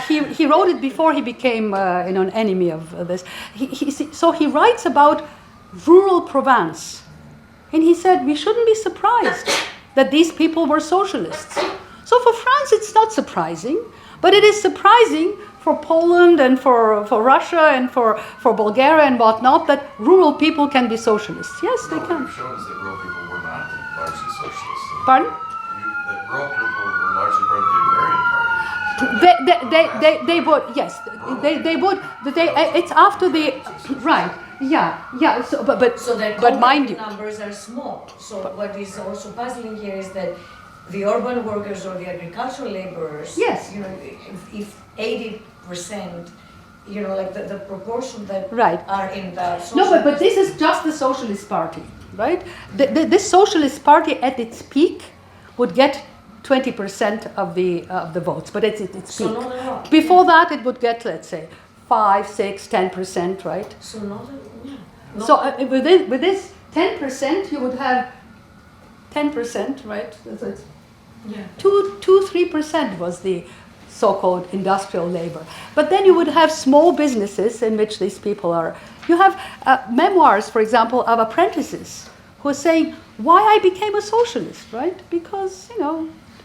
He wrote it before he became an enemy of this. So he writes about rural Provence, and he said we shouldn't be surprised that these people were socialists. So for France, it's not surprising, but it is surprising for Poland and for Russia and for Bulgaria and whatnot, that rural people can be socialists. Yes, they can. What you've shown is that rural people were not largely socialists. Pardon? That rural people were largely part of the agrarian party. They would, yes, they would. It's after the right, yeah. So, but mind you, numbers are small. So what is also puzzling here is that the urban workers or the agricultural laborers, yes, if 80%, like the proportion that right. are in the no, but this is just the Socialist Party, right? This Socialist Party at its peak would get 20% of the votes, but it's peak. So no. Before that, it would get, let's say, 5, 6, 10%, right? So with this 10%, you would have 10%, right? Yeah. 2-3% was the so-called industrial labor. But then you would have small businesses in which these people are. You have memoirs, for example, of apprentices who are saying, why I became a socialist, right? Because,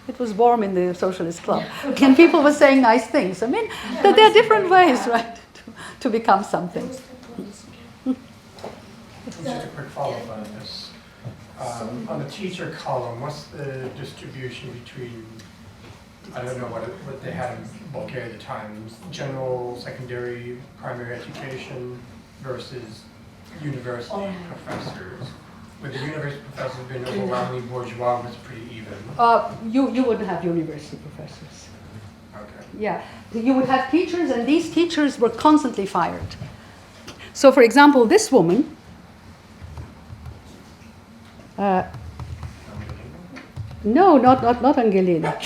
it was warm in the socialist club. And people were saying nice things. I mean, there are different ways, right, to become something. Just a quick follow-up on this. On the teacher column, what's the distribution between, I don't know what they had in Bulgaria at the time, general, secondary, primary education versus university professors? With the university professors being overwhelmingly bourgeois, was pretty even. You wouldn't have university professors. Okay. Yeah, you would have teachers, and these teachers were constantly fired. So, for example, this woman. No, not Angelina.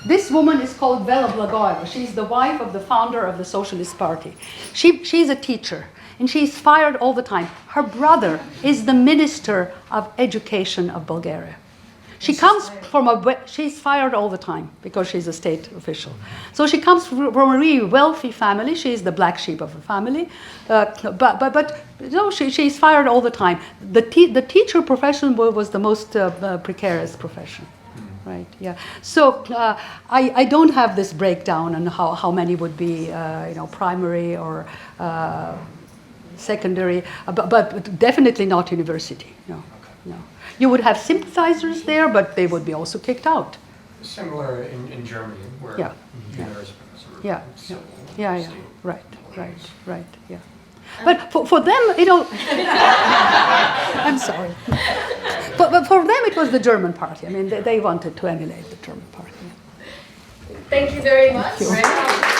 This woman is called Vela Blagoeva. She's the wife of the founder of the Socialist Party. She's a teacher, and she's fired all the time. Her brother is the Minister of Education of Bulgaria. She comes from she's fired all the time because she's a state official. So she comes from a really wealthy family. She's the black sheep of the family. But she's fired all the time. The teacher profession was the most precarious profession. Right. Yeah. So I don't have this breakdown on how many would be primary or secondary, but definitely not university. No. You would have sympathizers there, but they would be also kicked out. Similar in Germany, where university professors Yeah. Right. Yeah. But for them, I'm sorry. But for them, it was the German party. I mean, they wanted to emulate the German party. Thank you very much. Thank you.